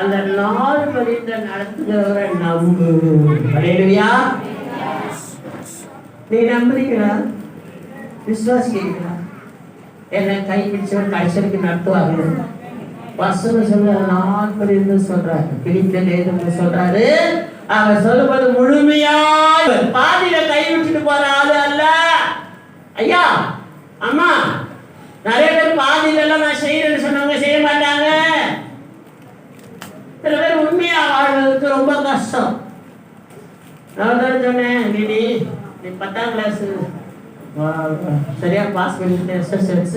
Speaker 1: அந்த நாள் பரியந்தம் நடத்துகிறவரை நம்பு. அல்லேலூயா. நீ நம்புறீங்களா? விசுவாசிக்கிறீங்களா? என்ன கை பிடிச்சவர் கடைசிக்கு நடத்துவாங்க. வசனம் சொல்ற நாள் பரியந்தம் சொல்றாரு. பிலிப்பியர் சொல்றாரு. அவர் சொல்லும்போது முழுமையா பாதியில கை விட்டுட்டு போற ஆளு அல்ல. ஐயா அம்மா, நிறைய பேர் பாதியில எல்லாம் நான் செய்யறேன்னு சொன்னவங்க செய்ய மாட்டாங்க. சில பேர் உண்மையா வாழ்றதுக்கு ரொம்ப கஷ்டம். நான் தான் சொன்னேன், நீ 10ஆம் கிளாஸ் சரியா பாஸ் பண்ணிட்டு SSLC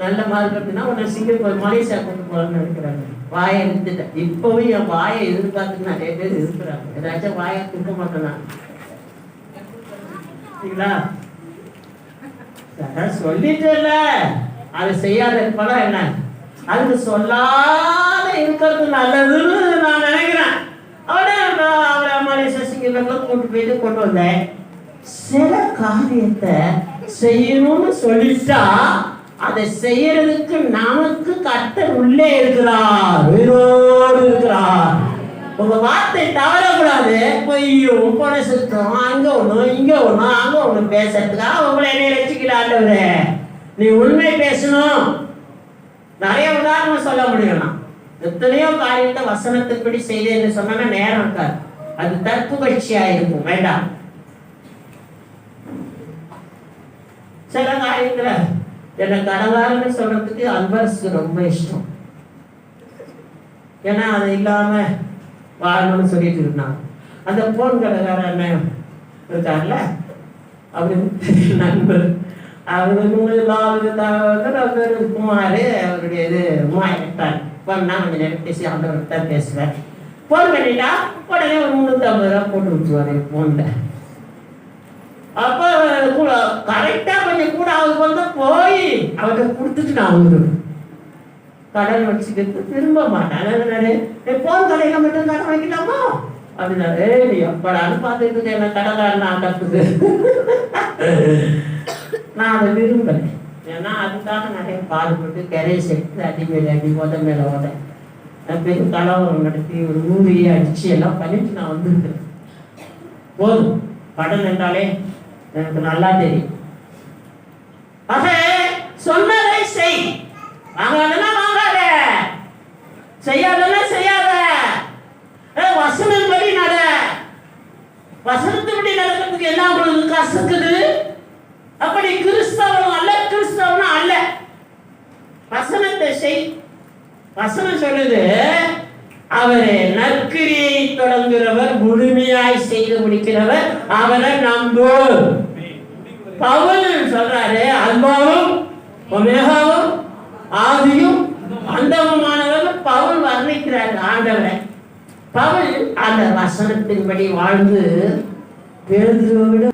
Speaker 1: நல்ல மார்க் எடுத்துனா உன்னை சிங்கப்பூர் மலேசியா கொண்டு போகலான்னு நினைக்கிறாங்க. வாயை எடுத்துட்டேன். இப்பவும் என் வாயை எதிர்பார்த்துட்டு நிறைய பேர் இருக்கிறாங்க. ஏதாச்சும் வாயை துக்க மாட்டேனா? சொல்லிட்டேன்ல, அது செய்யாத படம் என்ன? அதுக்கு சொல்லாத இருக்கிறது நல்லதுன்னு நான் நினைக்கிறேன். அவரை மலேசியா சிங்கப்பூர்ல கொண்டு வந்தேன். சில காரியத்தை செய்யணும்னு சொல்லிட்டா அதை செய்யறதுக்கு நமக்கு கர்த்தர் உள்ளே இருக்கிறார், உயிரோடு இருக்கிறார். உங்க வார்த்தை தவறக்கூடாது. பொய்யும் பொண்ணு சுத்தம் அங்க ஒண்ணு இங்க ஒண்ணு அங்க ஒண்ணு பேசுறதுக்காக உங்களை என்னை ரசிக்கலாண்டவரே. நீ உண்மை பேசணும். நிறைய உதாரணம் சொல்ல முடியும். எத்தனையோ காரியத்தை வசனத்தின்படி செய்தேன்னு சொன்னா நேரம் இருக்காது. அது தற்புகழ்ச்சியா இருக்கும். வேண்டாம். சில காரியத்துல என்னை கடவுளாருன்னு சொல்றதுக்கு அல்பர்ஸ்க்கு ரொம்ப இஷ்டம். ஏன்னா அது இல்லாம வாழணும்னு சொல்லிட்டு இருந்தாங்க. அந்த போன் கடைக்கார அண்ணன் இருக்கார்ல, அவரு நண்பர். அவரு குமார், அவருடைய இது உமாயிட்டார். நான் கொஞ்சம் நேரம் பேசி அவர்கிட்ட பேசுவேன். போன் பண்ணிட்டா உடனே ஒரு 350 ரூபா போட்டு விட்டுருவாரு போன்ல. அப்ப கரெக்டா கொஞ்சம் கூட அவருக்கு போய் அவர்கிட்ட கொடுத்துட்டு நான் வந்துடுவேன். கடன் வச்சுக்கிட்டு திரும்ப மாட்டேன். போன் கடையில மட்டும் கடன் வைக்கலாமா அப்படின்னா, நீ எப்படான்னு பார்த்துட்டு இருக்க என்ன கடன்காரன் நான் கத்துக்கு. நான் அதை விரும்பலை. ஏன்னா அதுக்காக நிறைய பாடுபட்டு கரையை சேர்த்து அடி மேலே அடி மேலே ஓட பெரிய கலவரம் நடத்தி ஒரு ஊரையே அடிச்சு எல்லாம் பண்ணிட்டு நான் வந்திருக்கிறேன். போதும், படம் என்றாலே எனக்கு நல்லா தெரியும். ஆக சொன்னதை செய், வாங்காதெல்லாம் வாங்காத, செய்யாதெல்லாம் செய்யாத, வசனப்படி நட. வசனத்துப்படி நடக்கிறதுக்கு என்ன உங்களுக்கு கசக்குது? அப்படி கிறிஸ்தவனும் அல்ல, கிறிஸ்தவனும் அல்ல. வசனத்தை செய். வசனம் சொல்லுது, அவரை நற்கிரியை தொடங்குகிறவர் முழுமையாய் செய்து முடிக்கிறவர் அவரை நம்பு. பவுல் சொல்றாரு, அல்பாவும் ஒமேகாவும் ஆதியும் அந்தமுமானவர் பவுல் வர்ணிக்கிறார் ஆண்டவரை. பவுல் அந்த வசனத்தின்படி வாழ்ந்து பேதுருவோடு.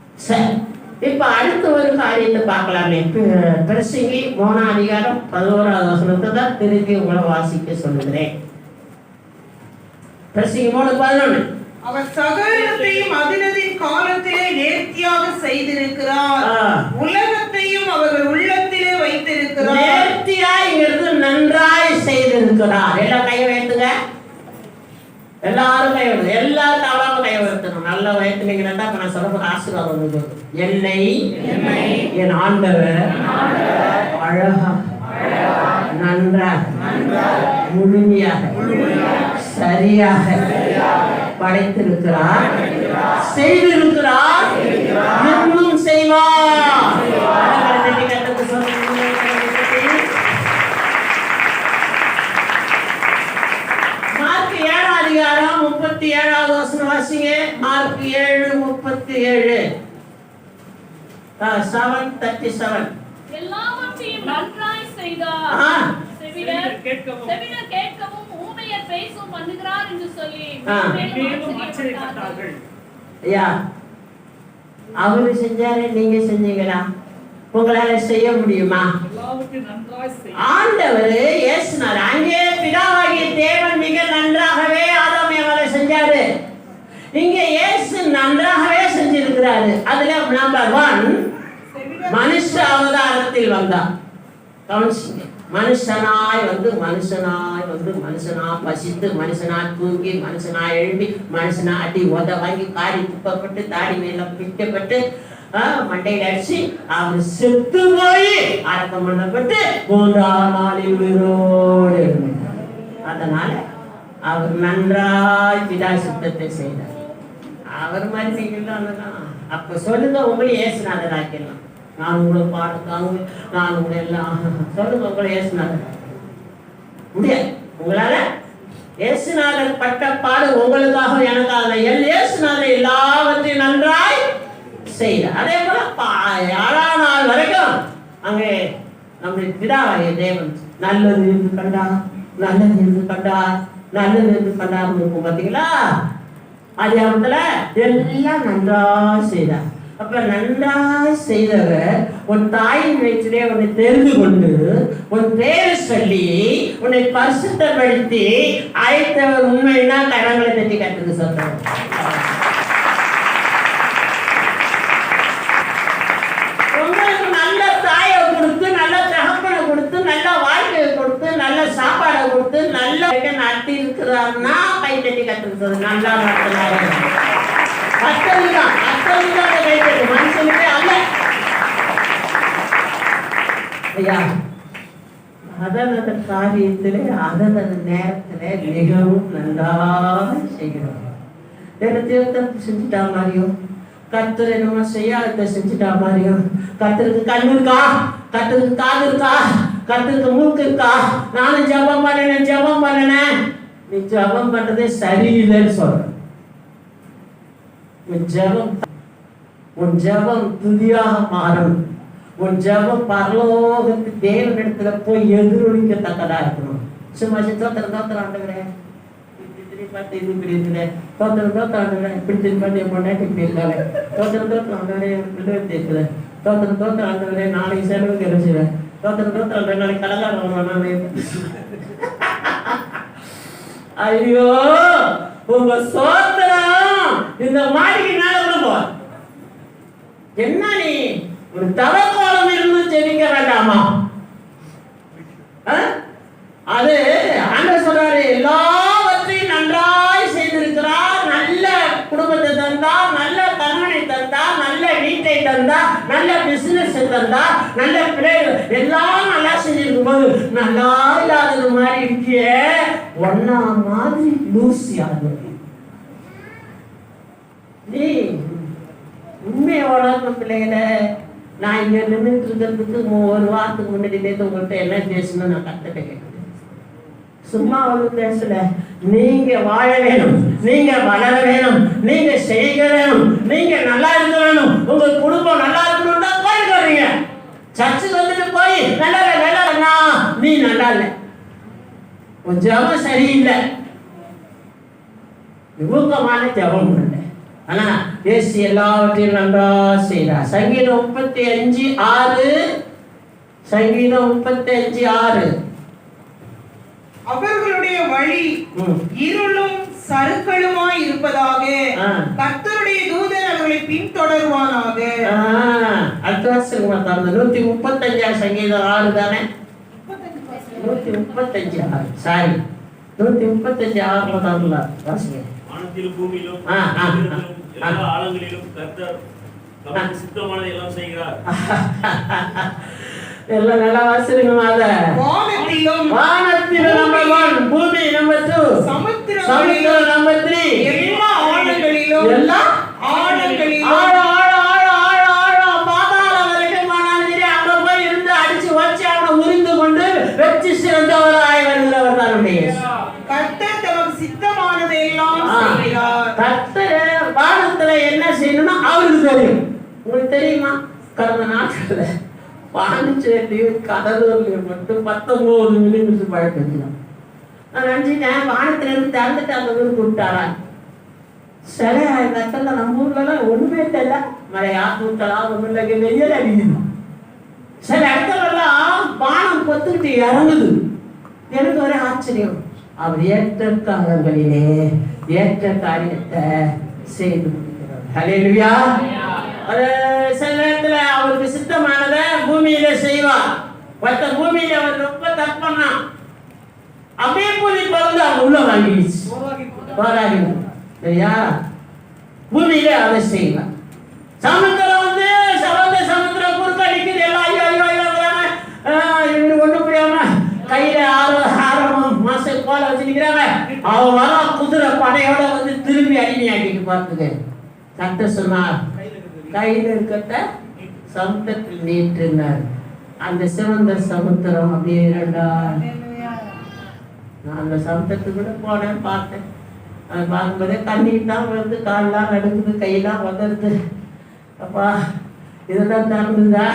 Speaker 1: இப்ப அடுத்த ஒரு காரியத்தை பார்க்கலாமே. பிரசங்கி 3ஆம் அதிகாரம் 11ஆவது வசனத்தை தான் திருப்பி உங்களை வாசிக்க சொல்லுகிறேன். பிரசங்கி 3:11.
Speaker 2: அவர் சகலத்தையும் அதினதின் காலத்திலே நேர்த்தியாக செய்திருக்கிறார், உலகத்தையும் அவர்கள் உள்ளத்திலே வைத்திருக்கிறார்.
Speaker 1: நேர்த்தியாய்ங்கிறது நன்றாய் செய்திருக்கிறார். எல்லாம் கை வைத்துங்க, எல்லாரும் கை வைத்து, எல்லாரும் அவ்வளவு கை வைத்தணும். நல்லா வைத்துனீங்கன்னா நான் சொல்ற ஆசீர்வாதம். என்னை என் ஆண்டவர் அழகா நன்றாக முழுமையாக சரியாக படைத்திருக்கிறார், செய்திருக்கிறார், இன்னும் செய்வார். மார்க் 7ஆம் அதிகாரம் 37வது வசனம் வாசிங்க. மார்க் 7:37. 7:37.
Speaker 4: எல்லாவற்றையும் நன்றாய் செய்தார், செவிடர் கேட்கவும் ஊமையர் பேசவும் பண்ணுகிறார் என்று சொல்லி ஆச்சரியப்பட்டார்கள்.
Speaker 1: ஐயா, அவரு செஞ்சாரு, நீங்க செஞ்சீங்களா? உங்களால செய்ய முடியுமா? ஆண்டவர் இயேசுனார். அங்கே பிதாவாகிய தேவன் மிக நன்றாகவே ஆதாம் ஏவாளை செஞ்சாரு. இங்க இயேசு நன்றாகவே செஞ்சிருக்கிறாரு. அதுல நம்பர் 1, மனுஷ அவதாரத்தில் வந்தார். கவனிச்சுங்க, மனுஷனாய் வந்து மனுஷனா பசித்து, மனுஷனா தூங்கி, மனுஷனா எழும்பி, மனுஷனா அடி உத வாங்கி, காரி துப்பப்பட்டு, தாடி மேல பிக்கப்பட்டு, மண்டையில் அடிச்சு அவர் செத்து போய் அடக்கம் பண்ணப்பட்டு 3ஆம் நாளில் உயிரோடு இருந்தார். அதனால அவர் நன்றாய் பிதா சித்தத்தை செய்தார். அவர் மாதிரி நீங்களும் அப்ப சொல்லுங்க, உங்களை ஏசுநாதர் ஆக்கிடலாம். நான் உங்களை பாடுக்காங்க, நான் உங்களை எல்லாம் சொல்லுங்க, உங்களை ஏசுநாதர் முடியாது. உங்களால ஏசுநாதர் பட்ட பாடு உங்களுக்காக எனக்காக. ஏசுநாதர் எல்லாவற்றையும் நன்றாய் செய்தார். அதே போல 7ஆம் நாள் வரைக்கும் அங்கே நம்முடைய பிதாவாகிய தேவன் நல்லது என்று கண்டார், நல்லது என்று கண்டார், நல்லது என்று கண்டார் இருக்கும். பார்த்தீங்களா? அதிகாரத்துல எல்லாம் நன்றாய் செய்தார். அப்ப நன்றாய் செய்தவர் உன் தாயின் வயிற்றிலே உன்னை தெரிந்து கொண்டு உன் பேரை சொல்லி உன்னை பரிசுத்தப்படுத்தி அழைத்தவர் உண்மைன்னா கடவுளை தட்டி கட்டுக்கு சொல்றாங்க. உங்களுக்கு நல்ல தாயை கொடுத்து, நல்ல தகப்பனை கொடுத்து, நல்ல வாழ்க்கையை கொடுத்து, நல்ல சாப்பாடை கொடுத்து, நல்ல நடத்தி இருக்கிறாருன்னா கை தட்டி கட்டுக்கு சொல்றது. நல்லா நடத்தினாரு. மனுஷனுக்கே அல்ல. ஐயா, அதனது காரியத்திலே அதனது நேரத்திலே மிகவும் நன்றாக செய்கிறோம். தீர்த்தம் செஞ்சுட்டா மாதிரியும், கர்த்தர் என்னமோ செய்யாத செஞ்சுட்டா மாதிரியும், கர்த்தருக்கு கண் இருக்கா, கர்த்தருக்கு காது இருக்கா, கர்த்தருக்கு மூக்கு இருக்கா, நானும் ஜபம் பண்ணினேன். நீ ஜபம் பண்றதே சரியில்லைன்னு சொல்ற. உன் ஜபம் துதியாக மாறும். உன் ஜபம் பரலோகத்து தேவனிடத்துல போய் எதிரொலிக்கத்தக்கதா இருக்கணும். சும்மா தோத்திரம் ஆண்டவரே, இப்படி பார்த்து இது இப்படி இருக்குது, தோத்திரம் ஆண்டவரே, இப்படி திருப்பி பொண்டாட்டி இப்படி இருக்காங்க, தோத்திரம் ஆண்டவரே பிள்ளை இருக்குது, தோத்திரம் ஆண்டவரே நாளைக்கு செலவுக்கு கிடைச்சிடுவேன், தோத்திரம் ஆண்டவரே நாளைக்கு கலகாரம். ஐயோ, உங்க சோத்திரம் இந்த மாடிக்கு மேல விழுவோம். என்ன நீ ஒரு தவக்கோலம் இருந்து ஜெபிக்க வேண்டாமா? அது ஆண்டவர் சொல்றாரு, எல்லாவற்றையும் நன்றாய் செய்திருக்கிறார். நல்ல குடும்பத்தை தந்தா, நல்ல கணவனை தந்தா, நல்ல வீட்டை தந்தா, நல்ல பிசினஸ் தந்தா, நல்ல பிள்ளைகள் எல்லாம் நல்லா செஞ்சிருக்கும் போது நல்லா இல்லாதது மாதிரி இருக்கிய ஒன்னா மாதிரி லூசியாது. நீ உண்மையை வளர்ந்த பிள்ளைகளை நான் இங்க நின்றுட்டு இருக்கிறதுக்கு ஒரு வாரத்துக்கு முன்னாடி நேற்று உங்கள்கிட்ட என்ன பேசணும்னு நான் கற்றுக்க கேட்குறேன். சும்மா வந்து பேசல. நீங்க வாழ வேணும், நீங்க வளர வேணும், நீங்க செய்க வேணும், நீங்க நல்லா இருக்க வேணும், உங்க குடும்பம் நல்லா இருக்கணும் தான் கோயிலுக்கு வர்றீங்க. சர்ச்சுக்கு வந்துட்டு போய் நல்லா நல்லா நீ நல்லா இல்லை, உன் ஜபம் சரியில்லை, ஊக்கமான ஜபம் இல்லை. ஆனா இயேசு எல்லாவற்றையும் நன்றா செய்கிறார். சங்கீதம் 35:6, சங்கீதம் 35:6.
Speaker 2: அவர்களுடைய வழி இருளும் சறுக்களுமாய் இருப்பதாக, கர்த்தருடைய தூதன் அவர்களை பின்தொடருவானாக.
Speaker 1: அடுத்த 135 சங்கீதம் 6 தானே? 135:6 சாரி 135:6 தான் வாசிங்க.
Speaker 5: வானத்திலும் பூமியிலும் எல்லா ஆழங்களிலும் கர்த்தர் தமக்கு சித்தமானதை எல்லாம் செய்கிறார்.
Speaker 1: எல்லாம் நல்லா வாசிங்க.
Speaker 2: வானத்திலும்
Speaker 1: நம்பர் 1, பூமி நம்பர் 2, சமுத்திரம் நம்பர் 3,
Speaker 2: எல்லா ஆழங்களிலும்
Speaker 1: பாதாள வரைக்கும் அங்க போய் இருந்து அடிச்சு வச்சு அவனை உரிந்து கொண்டு வெற்றி சிறந்தவராய் வருகிறவர் தான்
Speaker 2: கர்த்தர் தமக்கு சித்தமானதை எல்லாம் செய்கிறார்.
Speaker 1: கர்த்தர் வானத்துல என்ன செய்யணும்னா அவருக்கு தெரியும். உங்களுக்கு தெரியுமா? கடந்த நாட்கள்ல பாண்டிச்சேரியும் கடலூர்லயும் மட்டும் 19 மில்லிமீட்டர் மழை பெய்யலாம். நான் நினைச்சிட்டேன் வானத்துல இருந்து திறந்துட்டு அந்த ஊருக்கு விட்டாரா. சில இடத்துல நம்ம ஊர்லாம் ஒண்ணுமே தெரியல, மழை ஆத்து விட்டலாம், ஒன்றும் இல்லை, வெயில் அடிக்குது. சில இடத்துலலாம் வானம் கொத்துக்கிட்டு இறங்குது. எனக்கு ஒரே ஆச்சரியம். அவர் ஏற்ற காலங்களிலே ஏற்ற காரியத்தை செய்து முடிக்கிறார். ஹல்லேலூயா. சில நேரத்துல அவருக்கு சித்தமானத பூமியில செய்வார். மற்ற பூமியில அவர் ரொம்ப தப்பண்ணா அப்படியே பூமி பறந்து அவங்க உள்ள வாங்கிடுச்சு சரியா. பூமியில அதை செய்வார். சமுத்திரம் வந்து சமுத்திரம் குறுக்க அடிக்குது. எல்லாம் இவரு ஒண்ணு புரியாம கையில 6 மாசம் போல வச்சுக்கிறாங்க. அவன் வர குதிரை படையோட வந்து திரும்பி அடிமையாக்கிட்டு பார்த்துக்க. கட்ட சொன்னார், கையில் இருக்கட்ட சமுத்திரத்தில் நீட்டினார். அந்த சிவந்த சமுத்திரம் அப்படியே இரண்டார். நான் அந்த சமுத்திரத்துக்கு கூட போனேன், பார்த்தேன். அதை பார்க்கும்போதே தண்ணீர் தான் வந்து காலெல்லாம் நடுக்குது, கையெல்லாம் உதருது. அப்பா இதெல்லாம் திறந்துதா?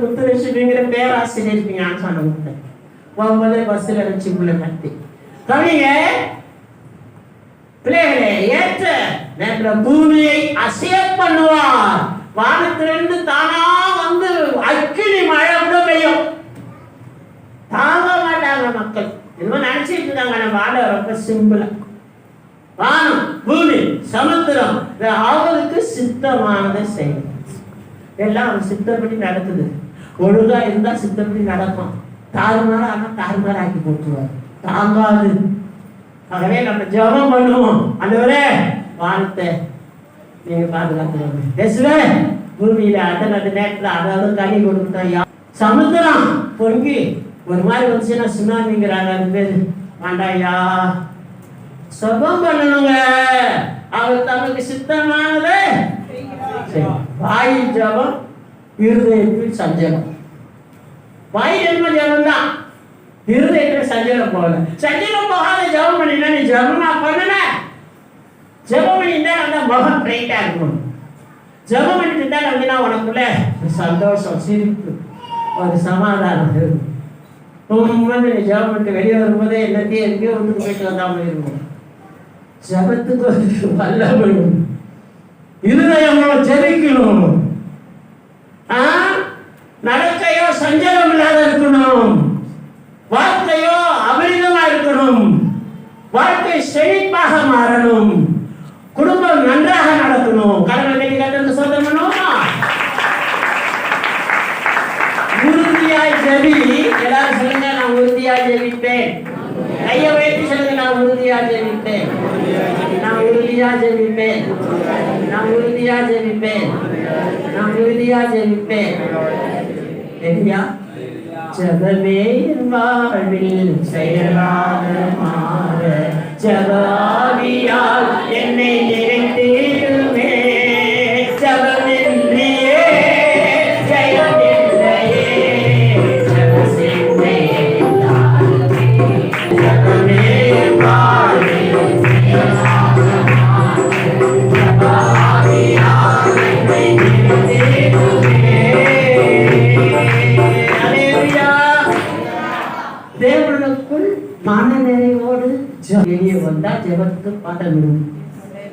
Speaker 1: முத்துலட்சுமிங்கிற பேராசிரியர் ஞானசானம் கொடுத்தேன். போகும்போதே பஸ்ஸில் வச்சு உள்ள கட்டி கவிங்க பிள்ளைகளே ஏற்ற நேற்று பூமியை அசைய பண்ணுவார். வானத்திலிருந்து தானா வந்து அக்கினி மழை கூட பெய்யும். தாங்க மாட்டாங்க மக்கள். என்னமோ நினைச்சிட்டு இருக்காங்க நம்ம ஆட ரொம்ப சிம்பிளா. வானம் பூமி சமுத்திரம் அவருக்கு சித்தமானதை செய்யும். எல்லாம் அவர் சித்தப்படி நடக்குது. ஒழுங்கா இருந்தா சித்தப்படி நடக்கும். தாறுமாறா ஆனா தாறுமாறா ஆக்கி போட்டுருவார். தாங்காது. ஆகவே நம்ம ஜெபம் பண்ணுவோம். ஆண்டவரே வானத்தை நீங்க பாதுகாத்துக்கோங்க. பேசுவே பூமியில அந்த நேரத்துல அதாவது கனி கொடுத்தா. சமுத்திரம் பொங்கி ஒரு மாதிரி வந்துச்சுன்னா சுனாமிங்கிறாங்க. அது பேரு வேண்டாயா. சுபம் பண்ணணுங்க. அவர் தமக்கு சித்தமானதை வாயில் ஜபம், இருதயத்தில் சஞ்சலம். வாயில் என்ன ஜபம் தான், இருதயத்தில் சஞ்சலம் போகல. சஞ்சலம் போகாத ஜபம் பண்ணினா நீ ஜபமா பண்ணன. ஜபம் பண்ணிட்டா அந்த முகம் பிரைட்டா இருக்கணும். ஜபம் பண்ணிட்டு தான் அப்படின்னா உனக்குள்ள சந்தோஷம், சிரிப்பு, ஒரு சமாதானம் இருக்கும். ரொம்ப நீ ஜபம் பண்ணிட்டு வெளியே வரும்போதே எல்லாத்தையும் எங்கேயோ ஒன்றுக்கு போயிட்டு வந்தாமல் இருக்கும். ஜபத்துக்கு வல்லவனும் இருதயமோ ஜெபிக்கணும். நடக்கையோ சஞ்சலம் இல்லாத இருக்கணும். வாழ்க்கையோ அபரிதமா இருக்கணும். வாழ்க்கை செழிப்பாக மாறணும். குடும்பம் நன்றாக நடக்கணும். கடவுளை கட்டணும் சொல்ல உறுதியா ஜெபிப்பேன். கையை உயர்த்தி சொல்லுங்க, நான் உறுதியா ஜெபிப்பேன். நான் உறுதியா ஜெபிப்பேன். நான் உறுதியா ஜெபிப்பேன். நான் உறுதியா ஜெபிப்பேன். சரியா? ஜெபமே என் வாழ்வில் செயலாக மாற ஜெபஆவியால் என்னை நிறைத்திடுமே. ஜெபமின்றியே ஜெயமில்லையே. ஜெபசிந்தை தாருமே. ஜெபமே என் வாழ்வில் செயலாக மாற ஜெபஆவியால் என்னை நிறைத்திடுமே. தேவனுக்குள் மன நிறைவோடு வெளியே வந்தா ஜெபத்துக்கு பலன் உண்டு.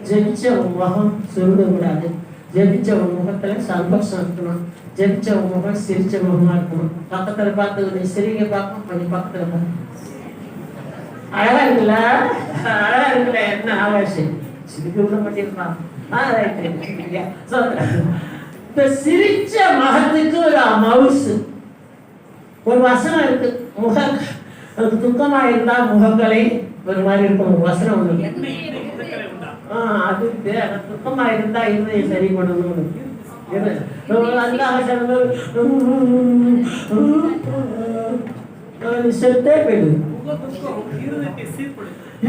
Speaker 1: ஜெபிச்ச முகம் சொல்ல கூடாது. ஜெபிச்ச முகத்துல சந்தோஷம் இருக்கணும். ஜெபிச்ச முகம் சிரிச்ச முகமா இருக்கணும். பக்கத்துல பார்த்து சிரிக்க பார்ப்போம், கொஞ்சம் பக்கத்துல பார்ப்போம். அழகா இருக்குல்ல, அழகா இருக்குல்ல, என்ன ஆகாஷம் சிரிக்க விட மாட்டேங்கிறா. இந்த சிரிச்ச மகத்துக்கு ஒரு மவுசு ஒரு வசனம் இருக்கு. துக்கமா இருந்தா முகங்களை ஒரு மாதிரி இருக்கும். ஒரு வசனம் ஒண்ணு அது துக்கமா இருந்தா இருதயம் சரி பண்ணணும். செத்தே போயிடுது.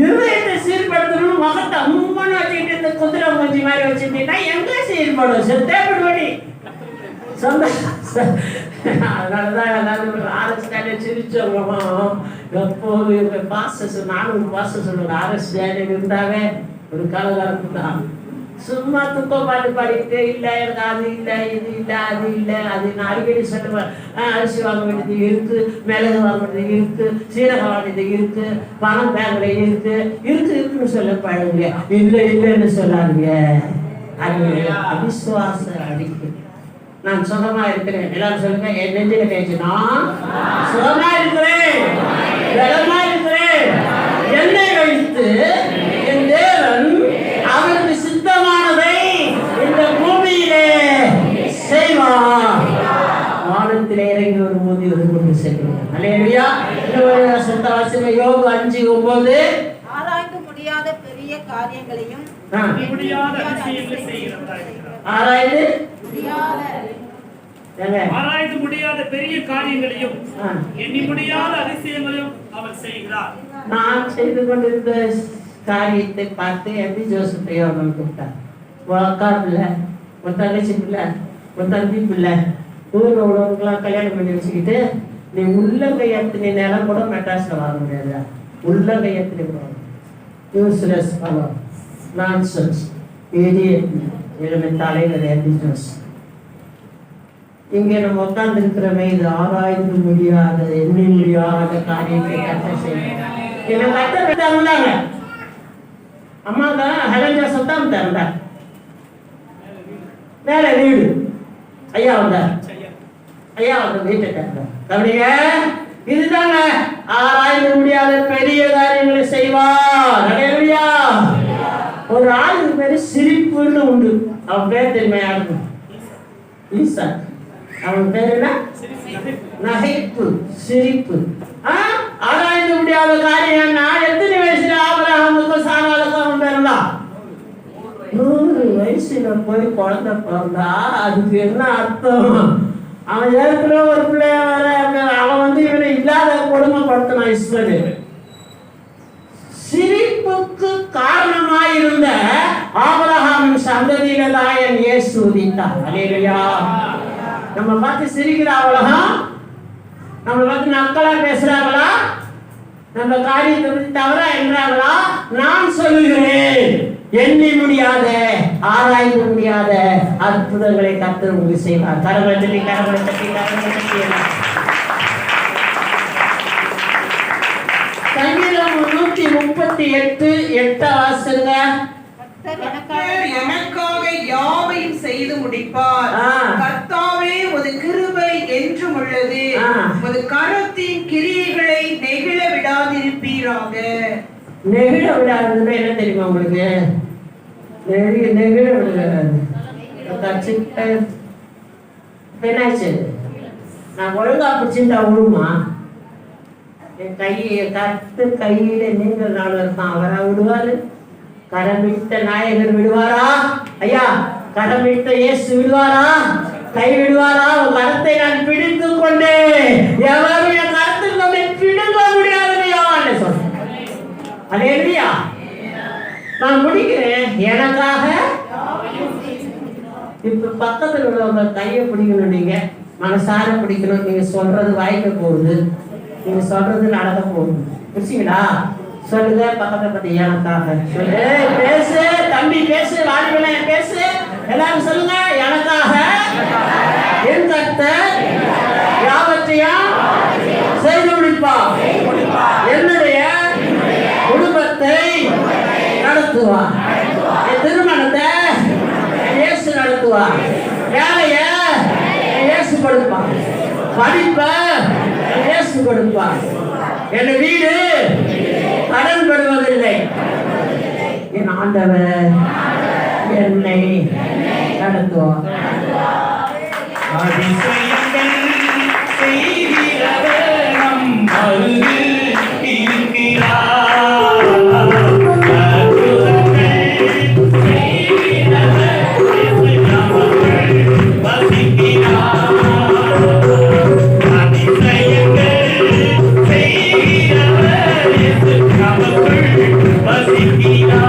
Speaker 1: இருதயத்தை சீர்படுத்தணும். முகத்தை அம்மன்னு வச்சுக்கிட்டு இந்த குதிரை மூஞ்சி மாதிரி வச்சுட்டீங்கன்னா எங்க சீர்படும்? செத்தே போயிடுவடி. அதனாலதான் எல்லாரும் ஆர்எஸ்காலே சிரிச்ச முகம் எப்போது பாஸ்டர், நானும் பாஸ்டர் சொல்லுவேன், ஆர்எஸ்காலே இருந்தாவே ஒரு காலகாலத்து தான் சும்மா துக்கம் பாட்டு பாடிக்கிட்டே இல்லை எனக்கு அது இல்லை இது இல்லை அது இல்லை அது. நான் அடிக்கடி சொல்லுவேன், அரிசி வாங்க வேண்டியது இருக்கு, மிளகு வாங்க வேண்டியது இருக்கு, சீரகம் வாங்க வேண்டியது இருக்கு, பணம் பேங்க்ல இருக்கு இருக்குன்னு சொல்ல பழகுங்க. இல்லை இல்லைன்னு சொல்லாதீங்க. அது அவிசுவாச அடிக்கு. நான் சுகமா இருக்கிறேன். எல்லாரும் சொல்லுங்க, என் நெஞ்சில பேச்சு, நான் சுகமா இருக்கிறேன், பலமா இருக்கிறேன். என்னை வைத்து என் தேவன் அவருக்கு சித்தமானதை இந்த பூமியிலே செய்வார். வானத்திலே இறங்கி வரும்போது ஒரு கொண்டு செல்வார். அல்லேலூயா. சொந்த வாசிமை யோபு 5:9.
Speaker 3: ஆராய்ந்து முடியாத பெரிய காரியங்களையும்
Speaker 5: ஆராய்ந்து முடியாத பெரிய காரியங்களையும் எண்ணி முடியாத அதிசயங்களையும் அவர் செய்கிறார்.
Speaker 1: நான் செய்து கொண்டிருந்த காரியத்தை பார்த்து எப்படி ஜோசப் யோகம் கூப்பிட்டார். அக்கா பிள்ளை, ஒரு தங்கச்சி பிள்ளை, ஒரு தம்பி பிள்ளை, ஊரில் உள்ளவங்களாம் கல்யாணம் பண்ணி வச்சுக்கிட்டு நீ உள்ளங்கையத்தினி நிலம் கூட மெட்ராஸ்ல வாங்க முடியாது. உள்ளங்கையத்தினி யூஸ்லெஸ் பலம், நான்சென்ஸ், தலைவர் எபிசோஸ். இங்கே நம்ம உட்கார்ந்து இருக்கிறவங்க இது ஆராய்ந்து முடியாத எண்ணி முடியாத காரியத்தை கட்ட செய்யறாங்க. அம்மா தான் ஹெலன் ஜோசப் தான் திறந்தார். வேற வீடு ஐயா வந்தார். ஐயா வந்து வீட்டை திறந்தார். கவனிங்க, இதுதாங்க ஆராய்ந்து முடியாத பெரிய காரியங்களை செய்வார். அல்லேலூயா. ஒரு ஆளுக்கு பேரு சிரிப்புன்னு உண்டு. அவன் பேர் தெரியுமா யாருக்கு? ஈசா. அவன் பேர் என்ன? நகைப்பு, சிரிப்பு. ஆராய்ந்து முடியாத காரியம். நான் எத்தனை வயசுல ஆபிரகாமுக்கும் சாராளுக்கும் அவன் பிறந்தான்? 100 வயசுல போய் குழந்தை பிறந்தா அதுக்கு என்ன அர்த்தம்? அவன் ஏற்கனவே ஒரு பிள்ளைய அவன் வந்து இவனை இல்லாத கொடுமைப்படுத்தினான் இஸ்ரவேலை. சிரிப்புக்கு காரணமாயிருந்த ஆபிரகாமின் சந்ததியில தான் என் இயேசு உதித்தார். அல்லேலூயா. நம்ம பார்த்து சிரிக்கிறாங்களா? நம்ம பார்த்து நக்கலா பேசுறாங்களா? நம்ம காரியத்தை பற்றி தவறா என்றாங்களா? நான் சொல்லுகிறேன், எண்ணி முடியாத ஆராய்ந்து முடியாத அற்புதங்களை கர்த்தர் உங்களுக்கு செய்வார். கரங்களை தட்டி கரங்களை தட்டி கரங்களை தட்டி. சங்கீதம் 138:8 வாசிங்க.
Speaker 2: எனக்காக யாவையும் செய்து முடிப்பார். கர்த்தாவே உமது கிருபை என்றும் உள்ளது. உமது கரத்தின் கிரியைகளை நெகிழ விடாதிருப்பீராக.
Speaker 1: நெகிழ விடாதுன்னா என்ன தெரியுமா உங்களுக்கு? நெகிழ விடாது. என்னாச்சு? நான் ஒழுங்கா பிடிச்சிருந்தா விழுமா? என் கர்த்தர் கையில நீங்கள் நாள் இருக்கான். அவரா விடுவாரு? கரமிட்ட நாயகர் விடுவாரா? ஐயா, கரமிட்ட இயேசு விடுவாரா? கை விடுவாரா? உன் கரத்தை நான் பிடித்து கொண்டேன், எவரும் என் கரத்தில் நம்மை பிடுங்க முடியாதுன்னு யோவான் சொன்னான். அல்லேலூயா. நான் முடிக்கிறேன். எனக்காக இப்ப பக்கத்துல உள்ளவங்க கையை பிடிக்கணும். நீங்க மனசார பிடிக்கணும். நீங்க சொல்றது வாய்க்க போகுது, நீங்க சொல்றது நடக்க போகுது. புரிச்சுங்களா? சொல்லுங்க பக்கத்தை பத்தி. எனக்காக சொல்லு. பேசு தம்பி, பேசு. வாழ்வில பேசு. எல்லாரும் சொல்லுங்க. எனக்காக என் கர்த்தர் யாவற்றையும் செய்து முடிப்பார். என்னுடைய குடும்பத்தை நடத்துவார். என் திருமணத்தை இயேசு நடத்துவார். வேலைய இயேசு கொடுப்பார். படிப்பை இயேசு கொடுப்பார். என் வீடு கடன் படுவதில்லை. என் ஆண்டவர் என்னை நடத்துவார்.
Speaker 6: அதிசயங்கள் செய்கிறவர் நம் அருகில் இருக்கிறார். அற்புதங்கள் செய்கிறவர் நமக்குள் வசிக்கிறார். அதிசயங்கள் செய்கிறவர் நமக்குள் வசிக்கிறார்.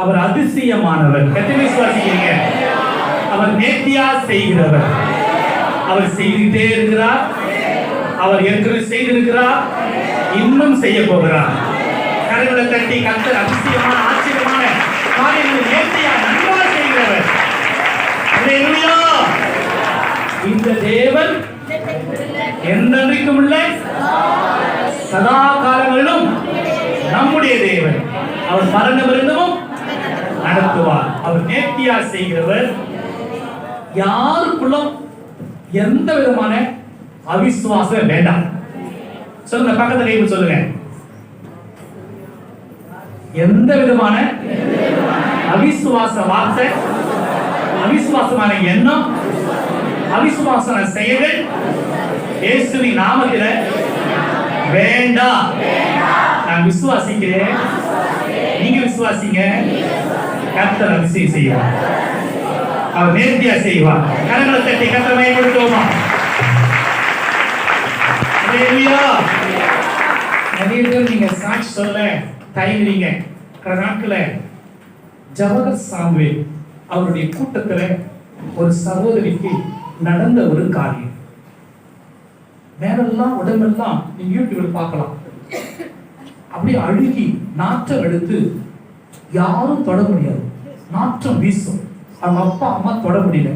Speaker 6: அவர் அதிசயமானவர். எத்தனை விசுவாசிக்கிறீங்க? அவர் நேர்த்தியா செய்கிறவர். அவர் செய்துட்டே இருக்கிறார். அவர் ஏற்கனவே செய்திருக்கிறார், இன்னும் செய்ய போகிறார். கரங்களை தட்டி கர்த்தர் அதிசயமான ஆச்சரியமான காரியங்களை நேர்த்தியா நன்றாக செய்கிறவர். அல்லேலூயா. இந்த தேவன் என்றென்றைக்கும் உள்ள சதா காலங்களிலும் நம்முடைய தேவன். அவர் மரணமிருந்தும் நடத்துவார். அவர் நேர்த்தியா செய்கிறவர். யாருக்குள்ளும் எந்த விதமான அவிசுவாசம் வேண்டாம். சொல்லுங்க, பக்கத்துல கை சொல்லுங்க. எந்த விதமான அவிசுவாச வார்த்தை, அவிசுவாசமான எண்ணம், அவிசுவாசமான செயல்கள் இயேசுவின் நாமத்தில் வேண்டாம். நான் விசுவாசிக்கிறேன், நீங்க விசுவாசிங்க. கர்த்தர் அதிசயம் செய்வார். அவர் நேர்த்தியா செய்வார். கரங்களை தட்டி கர்த்தரை மகிமைப்படுத்துவோமா? அல்லேலூயா. நிறைய பேர் நீங்க சாட்சி சொல்ல தயங்குறீங்க. கடந்த நாட்கள ஜவஹர் சாமுவேல் அவருடைய கூட்டத்துல ஒரு சகோதரிக்கு நடந்த ஒரு காரியம். மேலெல்லாம் உடம்பெல்லாம் நீங்க யூடியூப்ல பார்க்கலாம். அப்படியே அழுகி நாற்றம் எடுத்து யாரும் தொட முடியாது, நாற்றம் வீசும். அவங்க அப்பா அம்மா தொட முடியல.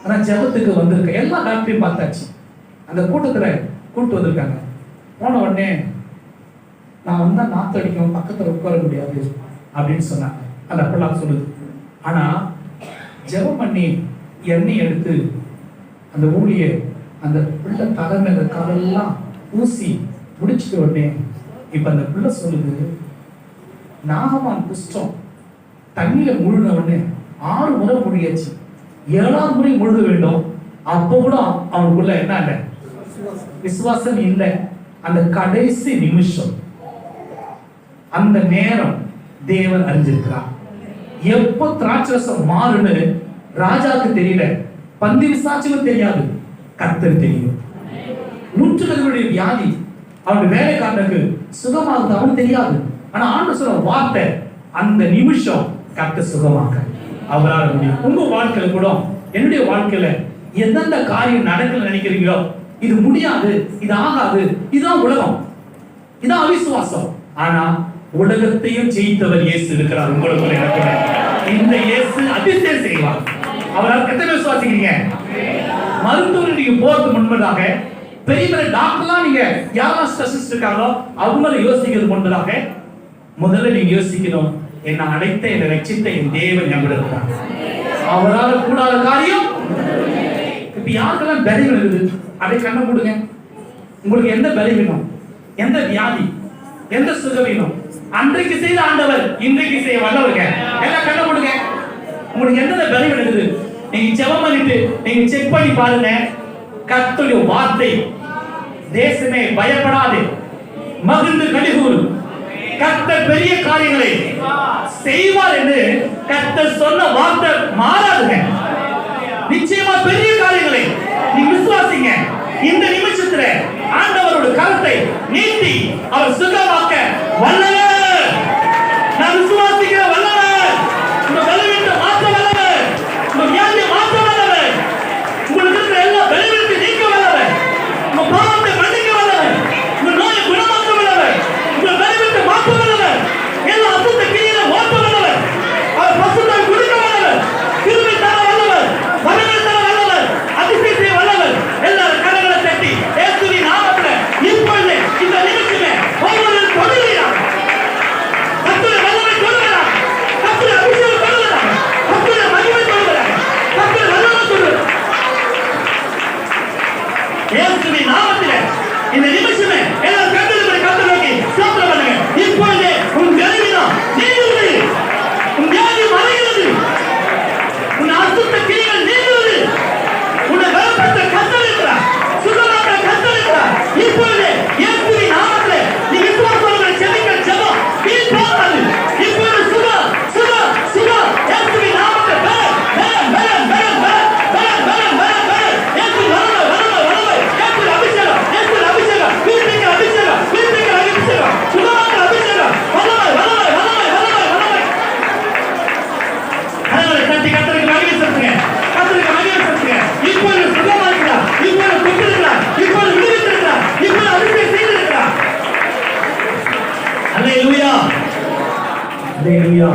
Speaker 6: ஆனா ஜெபத்துக்கு வந்திருக்க எல்லா டாக்டரையும் பார்த்தாச்சு. அந்த கூட்டத்துல கூட்டு வந்திருக்காங்க. போன உடனே நான் வந்தா நாத்து அடிக்கும், பக்கத்துல உட்கார முடியாது அப்படின்னு சொன்னாங்க. அது அப்படிலாம் சொல்லுது. ஆனா ஜெபம் பண்ணி எண்ணெய் எடுத்து அந்த ஊழிய அந்த பிள்ளை தலை மேல காலெல்லாம் ஊசி முடிச்சுட்டு உடனே இப்ப அந்த பிள்ளை சொல்லுது, நாகமான் குஷ்டம் தண்ணியில முழுன உடனே 6 முறை முழுகியாச்சு, 7ஆவது முறை முழுக வேண்டும். அப்போ கூட அவனுக்குள்ள என்ன இல்லை, விசுவாசம் இல்லை. அந்த கடைசி நிமிஷம், அந்த நேரம் தேவன் அறிஞ்சிருக்கிறார். எப்போ திராட்சரசம் மாறுன்னு ராஜாவுக்கு தெரியல, பந்தி விசாரிச்சும் தெரியாது, கர்த்தர் தெரியும். நூற்றுகளுடைய வியாதி அவனுடைய வேலைக்காரனுக்கு சுகமாகுது அவனுக்கு தெரியாது. ஆனா ஆண்டு சொல்ற வார்த்தை, அந்த நிமிஷம் கர்த்தர் சுகமாக்க அவரால் முடியும். உங்க வாழ்க்கையில கூட, என்னுடைய வாழ்க்கையில எந்தெந்த காரியம் நடக்கல நினைக்கிறீங்களோ, இது முடியாது, இது ஆகாது, இதுதான் உலகம், இதான் அவிசுவாசம். ஆனா உலகத்தையும் ஜெயித்தவர் இயேசு இருக்கிறார் உங்களுக்குள்ள. எனக்கு இந்த இயேசு அதிசயம் செய்வார். அவரால் எத்தனை விசுவாசிக்கிறீங்க? மருத்துவர் நீங்க போறதுக்கு முன்பதாக, பெரிய பெரிய டாக்டர்லாம் நீங்க யாரெல்லாம் ஸ்பெஷலிஸ்ட் இருக்காங்களோ அவங்க யோசிக்கிறது முன்பதாக முதல்ல நீங்க யோசிக்கணும், என்னை அழைத்த என்னை ரட்சித்த என் தேவன் எவ்வளவு இருக்கிறார், அவரால் கூடாத காரியம். இப்ப யாருக்கெல்லாம் பலவீனம் இருக்குது அதை கண்ண போடுங்க. உங்களுக்கு எந்த பலவீனம், எந்த வியாதி, எந்த சுகவீனம் அன்றைக்கு செய்த ஆண்டவர் இன்றைக்கு செய்ய வல்லவருங்க. எல்லாம் கண்ண போடுங்க. உங்களுக்கு எந்த பலவீனம் இருக்குது நீங்க ஜெபம் பண்ணிட்டு நீங்க செக் பண்ணி பாருங்க. கர்த்தருடைய வார்த்தை, தேசமே பயப்படாதே, மகிழ்ந்து கலிகூரு, கர்த்தர் பெரிய காரியங்களை செய்வார் என்று கர்த்தர் சொன்ன வார்த்தை மாறாதுங்க. நிச்சயமா பெரிய காரியங்களை நீங்க விசுவாசிங்க. இந்த நிமிஷத்துல ஆண்டவரோட கருத்தை நீட்டி அவர் சுகமாக்க வல்லவர். நான் விசுவாசிக்கிற வல்லவர். உங்க பலவீனத்தை மாற்ற வல்லவர். உங்க வியாதியை மாற்ற வல்லவர். உங்களுக்கு இருக்கிற எல்லா பலவீனத்தை நீக்க வல்லவர். உங்க பாவத்தை மன்னிக்க வல்லவர். உங்க நோயை குணமாக்க வல்லவர். உங்க பலவீனத்தை மாற்ற வல்லவர். எல்லா அசுத்த கிரியைகளை ஓட்ட வல்லவர். அவர் பசுத்தை குடிக்க வல்லவர். கிருபை தர வல்லவர். வரங்களை தர வல்லவர். அதிசயம் செய்ய வல்லவர். எல்லாரும் கரங்களை தட்டி இயேசுவின் நாமத்தில் இப்பொழுது இந்த நிமிஷமே ஒவ்வொருவரும் தொழுகிறார். கர்த்தருடைய வல்லமை தொழுகிறார். கர்த்தருடைய அபிஷேகம் தொழுகிறார். கர்த்தருடைய மகிமை தொழுகிறார். கர்த்தருடைய வல்லமை தொழுகிறார். இயேசுவின் நாமத்தில் இந்த நிமிஷமே எல்லாரும் கர்த்தரை நோக்கி ஸ்தோத்திரம் பண்ணுங்க. இப்பொழுது உன் பலவீனம் நீங்குகிறது. உன் வியாதி மறைகிறது. உன் அசுத்த கிரியைகள் நீங்குகிறது. உன்னை பலப்படுத்த கர்த்தர் இருக்கிறார். சுகமாக்க கர்த்தர் இருக்கிறார். இப்பொழுது இயேசுவின் நாமத்தில் நீ விசுவாசத்தோடு ஜெபிக்கிற ஜெபம் வீண் போகாது. இப்பொழுது சுகம் சுகம் சுகம் இயேசுவின் நாமத்தில் பலம் பலம் பலம் பலம் பலம் பலம் பலம் பலம் இயேசு வல்லமை வல்லமை வல்லமை இயேசு அபிஷேகம் இயேசு அபிஷேகம் வீட்டுக்கு அபிஷேகம் வீட்டுக்கு அபிஷேகம் சுகமாக்க அபிஷேகம் வல்லமை வல்லமை வல்லமை வல்லமை வல்லமை. அதனால தட்டி கர்த்தருக்கு மகிமை செலுத்துங்க. கர்த்தருக்கு மகிமை செலுத்துங்க. இப்பொழுது சுகமா இருக்கிறார். இப்பொழுது தொட்டிருக்கிறார். இப்பொழுது விடுவித்திருக்கிறார். இப்பொழுது அபிஷேகம் செய்திருக்கிறார். அல்லேலூயா அல்லேலூயா.